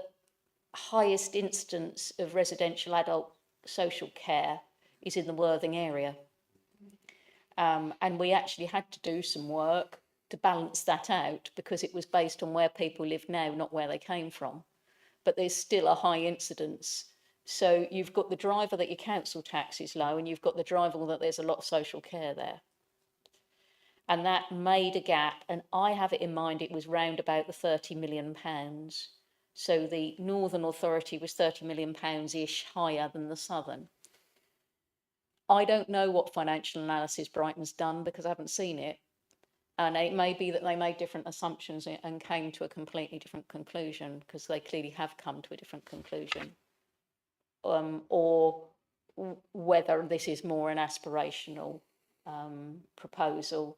highest instance of residential adult social care is in the Worthing area. And we actually had to do some work to balance that out because it was based on where people live now, not where they came from. But there's still a high incidence. So you've got the driver that your council tax is low and you've got the driver that there's a lot of social care there. And that made a gap, and I have it in mind it was round about the £30 million. So the Northern Authority was £30 million-ish higher than the Southern. I don't know what financial analysis Brighton's done because I haven't seen it. And it may be that they made different assumptions and came to a completely different conclusion, because they clearly have come to a different conclusion. Or whether this is more an aspirational proposal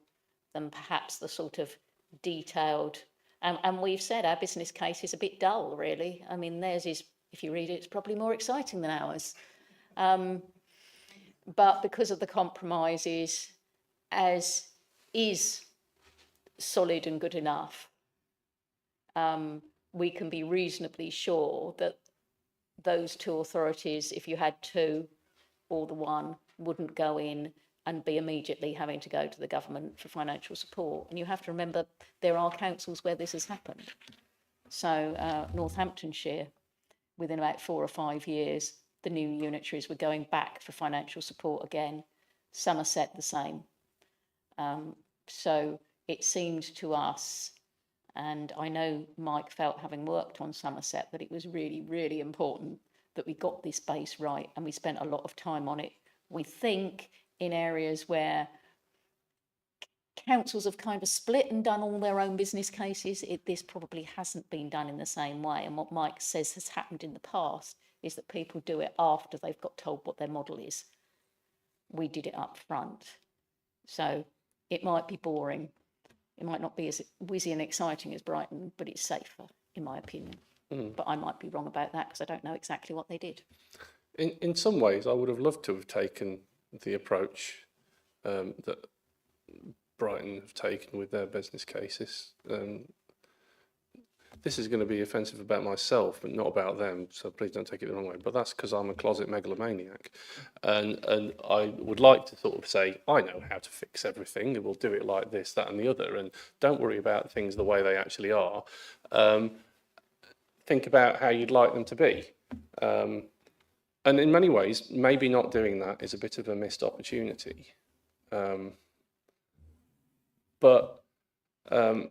than perhaps the sort of detailed. And we've said our business case is a bit dull, really. I mean, theirs is, if you read it, it's probably more exciting than ours. But because of the compromises, as is solid and good enough, we can be reasonably sure that those two authorities, if you had two or the one, wouldn't go in and be immediately having to go to the government for financial support. And you have to remember there are councils where this has happened. So Northamptonshire, within about 4 or 5 years, the new unitaries were going back for financial support again. Somerset the same. So it seemed to us And I know Mike felt, having worked on Somerset, that it was really, really important that we got this base right, and we spent a lot of time on it. We think in areas where councils have kind of split and done all their own business cases, this probably hasn't been done in the same way. And what Mike says has happened in the past is that people do it after they've got told what their model is. We did it up front. So it might be boring. It might not be as whizzy and exciting as Brighton, but it's safer, in my opinion. But I might be wrong about that because I don't know exactly what they did. In some ways, I would have loved to have taken the approach that Brighton have taken with their business cases. This is going to be offensive about myself, but not about them, so please don't take it the wrong way. But that's because I'm a closet megalomaniac. And I would like to sort of say, I know how to fix everything, and we'll do it like this, that and the other, and don't worry about things the way they actually are. Think about how you'd like them to be. And in many ways, maybe not doing that is a bit of a missed opportunity. But I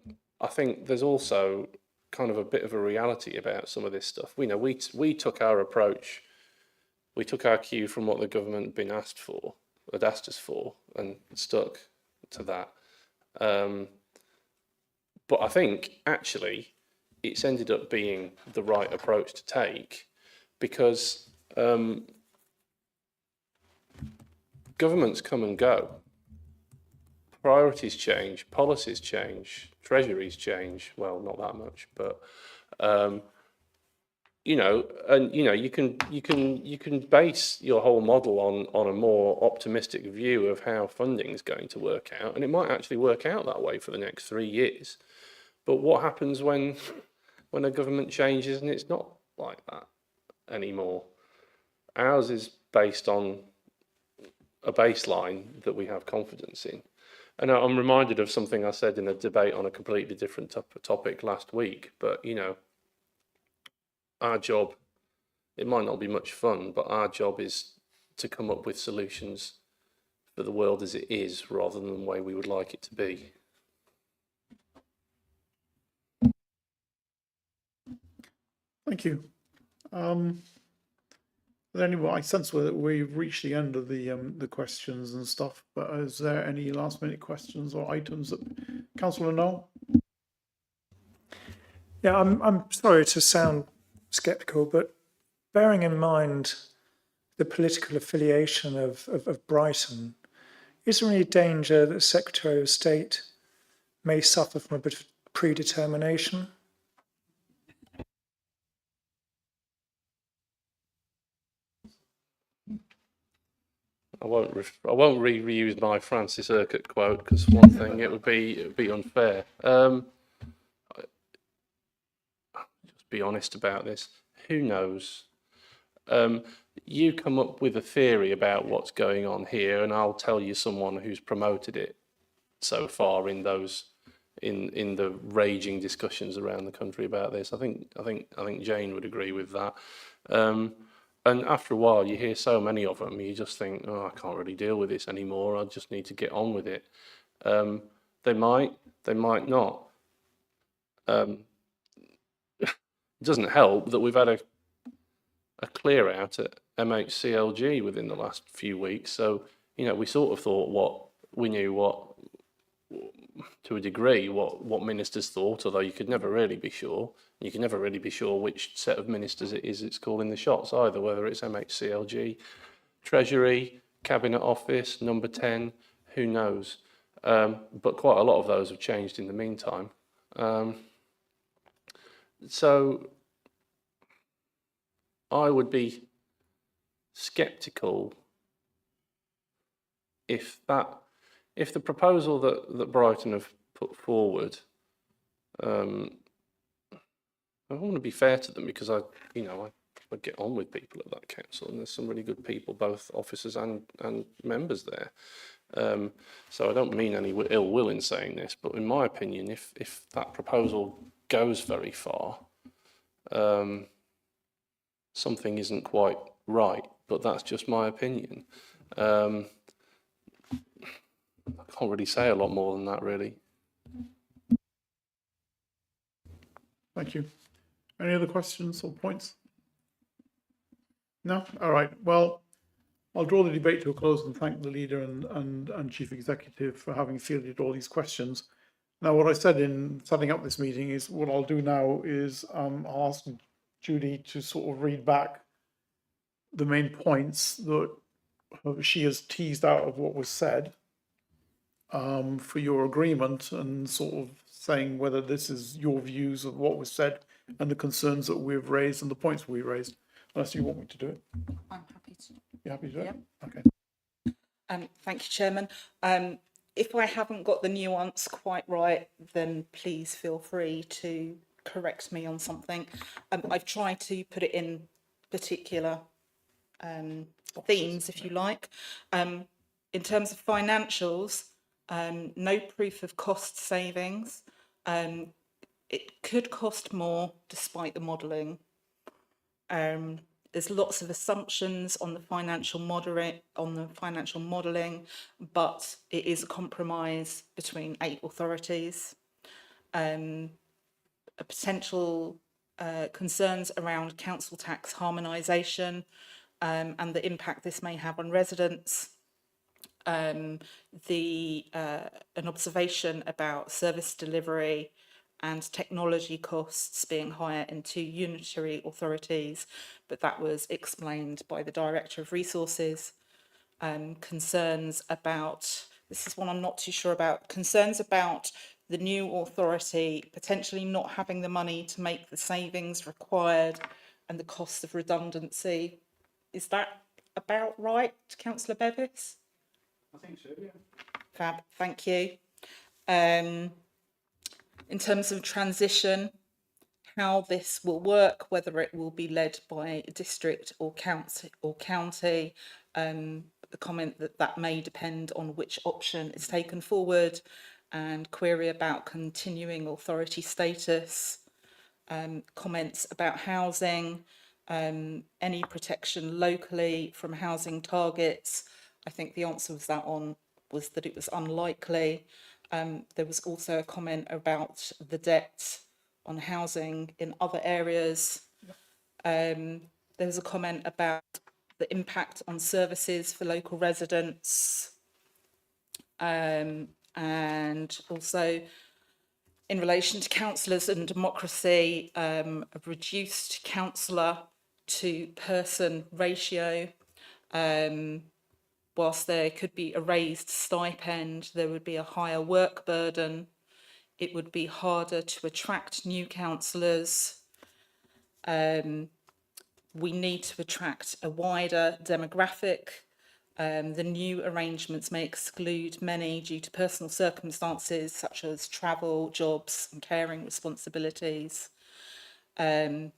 think there's also kind of a bit of a reality about some of this stuff. We know we took our approach, we took our cue from what the government had asked us for, and stuck to that. But I think actually it's ended up being the right approach to take, because governments come and go. Priorities change, policies change, treasuries change. Well, not that much, but you know, you can base your whole model on a more optimistic view of how funding is going to work out, and it might actually work out that way for the next 3 years. But what happens when a government changes and it's not like that anymore? Ours is based on a baseline that we have confidence in. And I'm reminded of something I said in a debate on a completely different topic last week. But, you know, our job, it might not be much fun, but our job is to come up with solutions for the world as it is, rather than the way we would like it to be. Thank you. Anyway, I sense that we've reached the end of the questions and stuff, but is there any last minute questions or items that Councillor Noel? Yeah, I'm sorry to sound sceptical, but bearing in mind the political affiliation of Brighton, is there any danger that the Secretary of State may suffer from a bit of predetermination? I won't reuse my Francis Urquhart quote, because one thing, it would be unfair. Just be honest about this. Who knows? You come up with a theory about what's going on here, and I'll tell you someone who's promoted it so far in the raging discussions around the country about this. I think Jane would agree with that. And after a while, you hear so many of them, you just think, oh, I can't really deal with this anymore. I just need to get on with it. They might not. It doesn't help that we've had a clear out at MHCLG within the last few weeks. So, you know, we sort of thought we knew to a degree what ministers thought, although you could never really be sure. You can never really be sure which set of ministers it's calling the shots either, whether it's MHCLG, Treasury, Cabinet Office, Number 10, who knows. But quite a lot of those have changed in the meantime. So I would be sceptical if the proposal that Brighton have put forward, I want to be fair to them, because I get on with people at that council, and there's some really good people, both officers and members there. So I don't mean any ill will in saying this, but in my opinion, if that proposal goes very far, something isn't quite right. But that's just my opinion. I can't really say a lot more than that, really. Thank you. Any other questions or points? No? All right. Well, I'll draw the debate to a close and thank the leader and chief executive for having fielded all these questions. Now, what I said in setting up this meeting is what I'll do now is I'll ask Judy to sort of read back the main points that she has teased out of what was said for your agreement and sort of saying whether this is your views of what was said and the concerns that we've raised and the points we raised. Unless you want me to do it. I'm happy to. You happy to do it? Yep. Okay. Thank you, Chairman. If I haven't got the nuance quite right, then please feel free to correct me on something. I've tried to put it in particular themes, if you like. In terms of financials, no proof of cost savings. It could cost more despite the modelling. There's lots of assumptions on the financial modelling, but it is a compromise between 8 authorities. A potential concerns around council tax harmonisation and the impact this may have on residents. An observation about service delivery and technology costs being higher in 2 unitary authorities, but that was explained by the Director of Resources. Concerns about, this is one I'm not too sure about, concerns about the new authority potentially not having the money to make the savings required and the cost of redundancy. Is that about right, Councillor Bevis? I think so, yeah. Fab, thank you. In terms of transition, how this will work, whether it will be led by a district or county, the comment that may depend on which option is taken forward, and query about continuing authority status, comments about housing, any protection locally from housing targets. I think the answer was that it was unlikely. There was also a comment about the debt on housing in other areas. There was a comment about the impact on services for local residents. And also in relation to councillors and democracy, a reduced councillor to person ratio. Whilst there could be a raised stipend, there would be a higher work burden. It would be harder to attract new councillors. We need to attract a wider demographic. The new arrangements may exclude many due to personal circumstances such as travel, jobs and caring responsibilities. An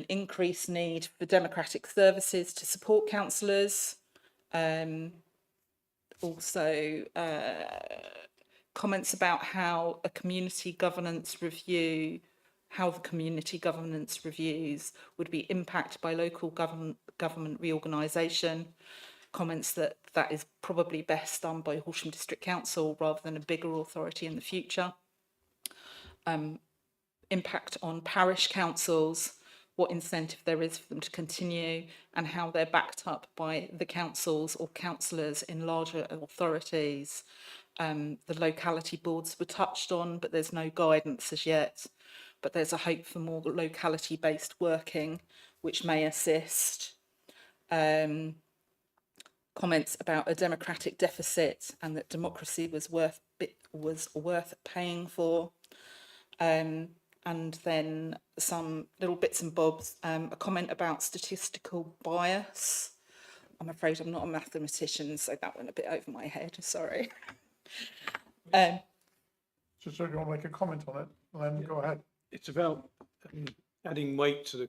increased need for democratic services to support councillors. Also, comments about how the community governance reviews would be impacted by local government reorganisation. Comments that is probably best done by Horsham District Council rather than a bigger authority in the future. Impact on parish councils, what incentive there is for them to continue and how they're backed up by the councils or councillors in larger authorities. The locality boards were touched on, but there's no guidance as yet. But there's a hope for more locality-based working, which may assist. Comments about a democratic deficit and that democracy was worth paying for. And then some little bits and bobs, a comment about statistical bias. I'm afraid I'm not a mathematician, so that went a bit over my head, sorry. So you want to make a comment on it? Then go ahead. It's about adding weight to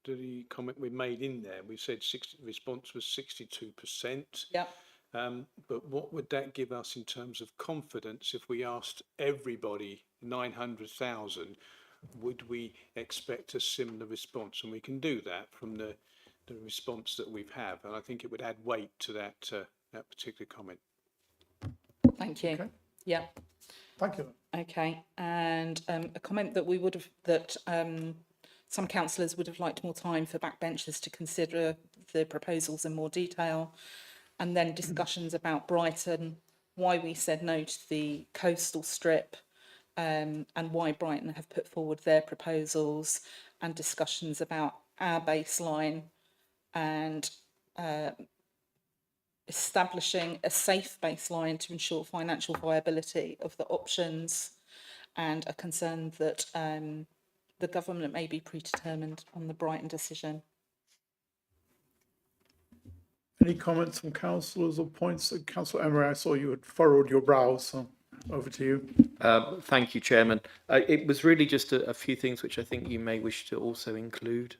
the comment we made in there. We said response was 62%. Yeah. But what would that give us in terms of confidence if we asked everybody 900,000? Would we expect a similar response? And we can do that from the response that we've had. And I think it would add weight to that particular comment. Thank you. Okay. Yeah. Thank you. Okay, and a comment that we would have, that some councillors would have liked more time for backbenchers to consider the proposals in more detail, and then discussions about Brighton, why we said no to the coastal strip, and why Brighton have put forward their proposals, and discussions about our baseline and establishing a safe baseline to ensure financial viability of the options, and a concern that the government may be predetermined on the Brighton decision. Any comments from councillors or points? Councillor Emery, I saw you had furrowed your brows, so over to you. Thank you, Chairman. It was really just a few things which I think you may wish to also include.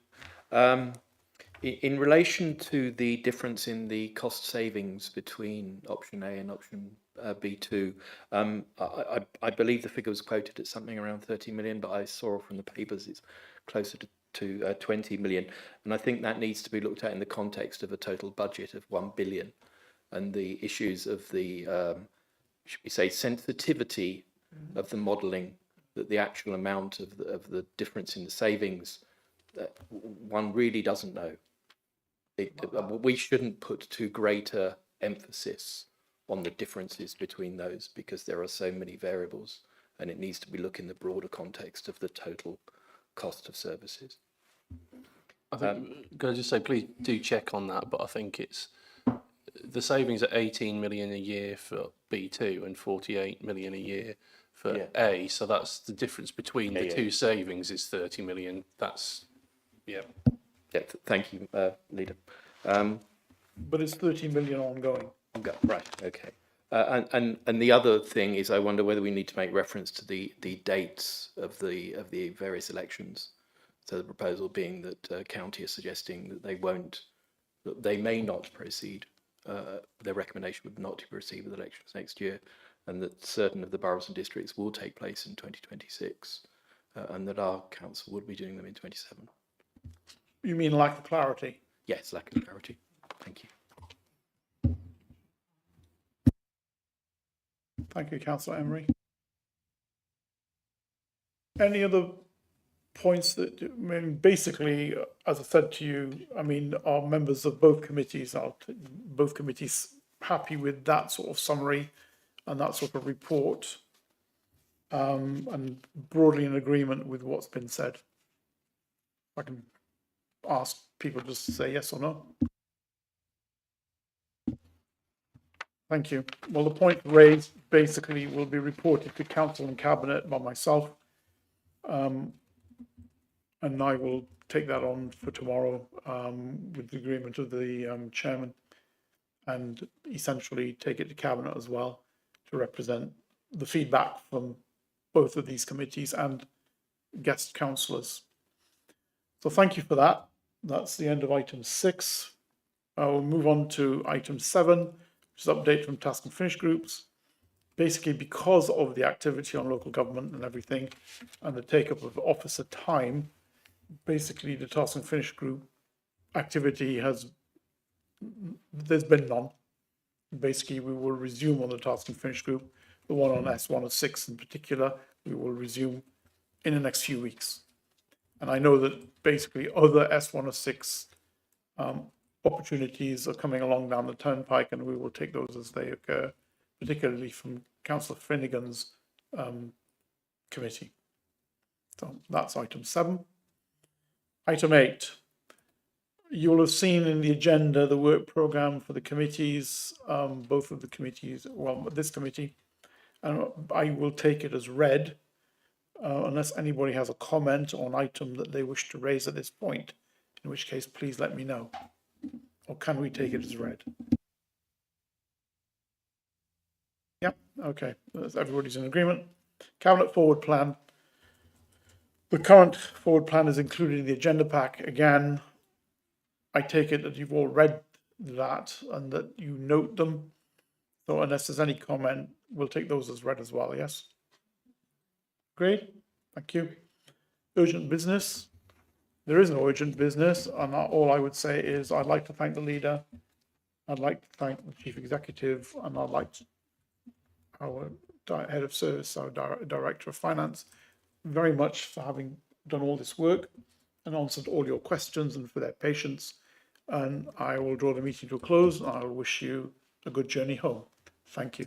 In relation to the difference in the cost savings between option A and option B2, I believe the figure was quoted at something around 30 million, but I saw from the papers it's closer to 20 million. And I think that needs to be looked at in the context of a total budget of 1 billion and the issues of the, should we say, sensitivity of the modelling, that the actual amount of the difference in the savings, that one really doesn't know. We shouldn't put too greater emphasis on the differences between those because there are so many variables, and it needs to be looked in the broader context of the total cost of services. I think, can I just say, please do check on that, but I think it's the savings at 18 million a year for B2 and 48 million a year for A, so that's the difference between the two savings is 30 million. That's, yeah. Yeah, thank you, Leader. But it's 30 million ongoing. Right, okay. And the other thing is, I wonder whether we need to make reference to the dates of the various elections. So the proposal being that county is suggesting that they may not proceed. Their recommendation would not to proceed with elections next year, and that certain of the boroughs and districts will take place in 2026, and that our council would be doing them in 27. You mean lack of clarity? Yes, lack of clarity. Thank you. Thank you, Councillor Emery. Any other points that, I mean, basically, as I said to you, I mean, are members of both committees happy with that sort of summary and that sort of report, and broadly in agreement with what's been said? I can ask people just to say yes or no. Thank you. Well, the point raised basically will be reported to Council and Cabinet by myself, and I will take that on for tomorrow with the agreement of the Chairman, and essentially take it to Cabinet as well to represent the feedback from both of these committees and guest councillors. So thank you for that. That's the end of item 6. We'll move on to item 7, which is update from task and finish groups. Basically, because of the activity on local government and everything, and the take-up of officer time, basically the task and finish group activity there's been none. Basically, we will resume on the task and finish group, the one on S106 in particular, we will resume in the next few weeks. And I know that basically other S106 opportunities are coming along down the turnpike, and we will take those as they occur, particularly from Councillor Finnegan's committee. So that's item 7. Item 8. You will have seen in the agenda the work programme for the committees, both of the committees, well, this committee, and I will take it as read, unless anybody has a comment on an item that they wish to raise at this point, in which case please let me know. Or can we take it as read? Yep, okay, everybody's in agreement. Cabinet forward plan. The current forward plan is included in the agenda pack. Again, I take it that you've all read that and that you note them. So unless there's any comment, we'll take those as read as well, yes? Great, thank you. Urgent business. There is no urgent business, and all I would say is I'd like to thank the leader, I'd like to thank the chief executive, and I'd like our Head of Service, our Director of Finance, very much for having done all this work and answered all your questions and for their patience. And I will draw the meeting to a close. I will wish you a good journey home. Thank you.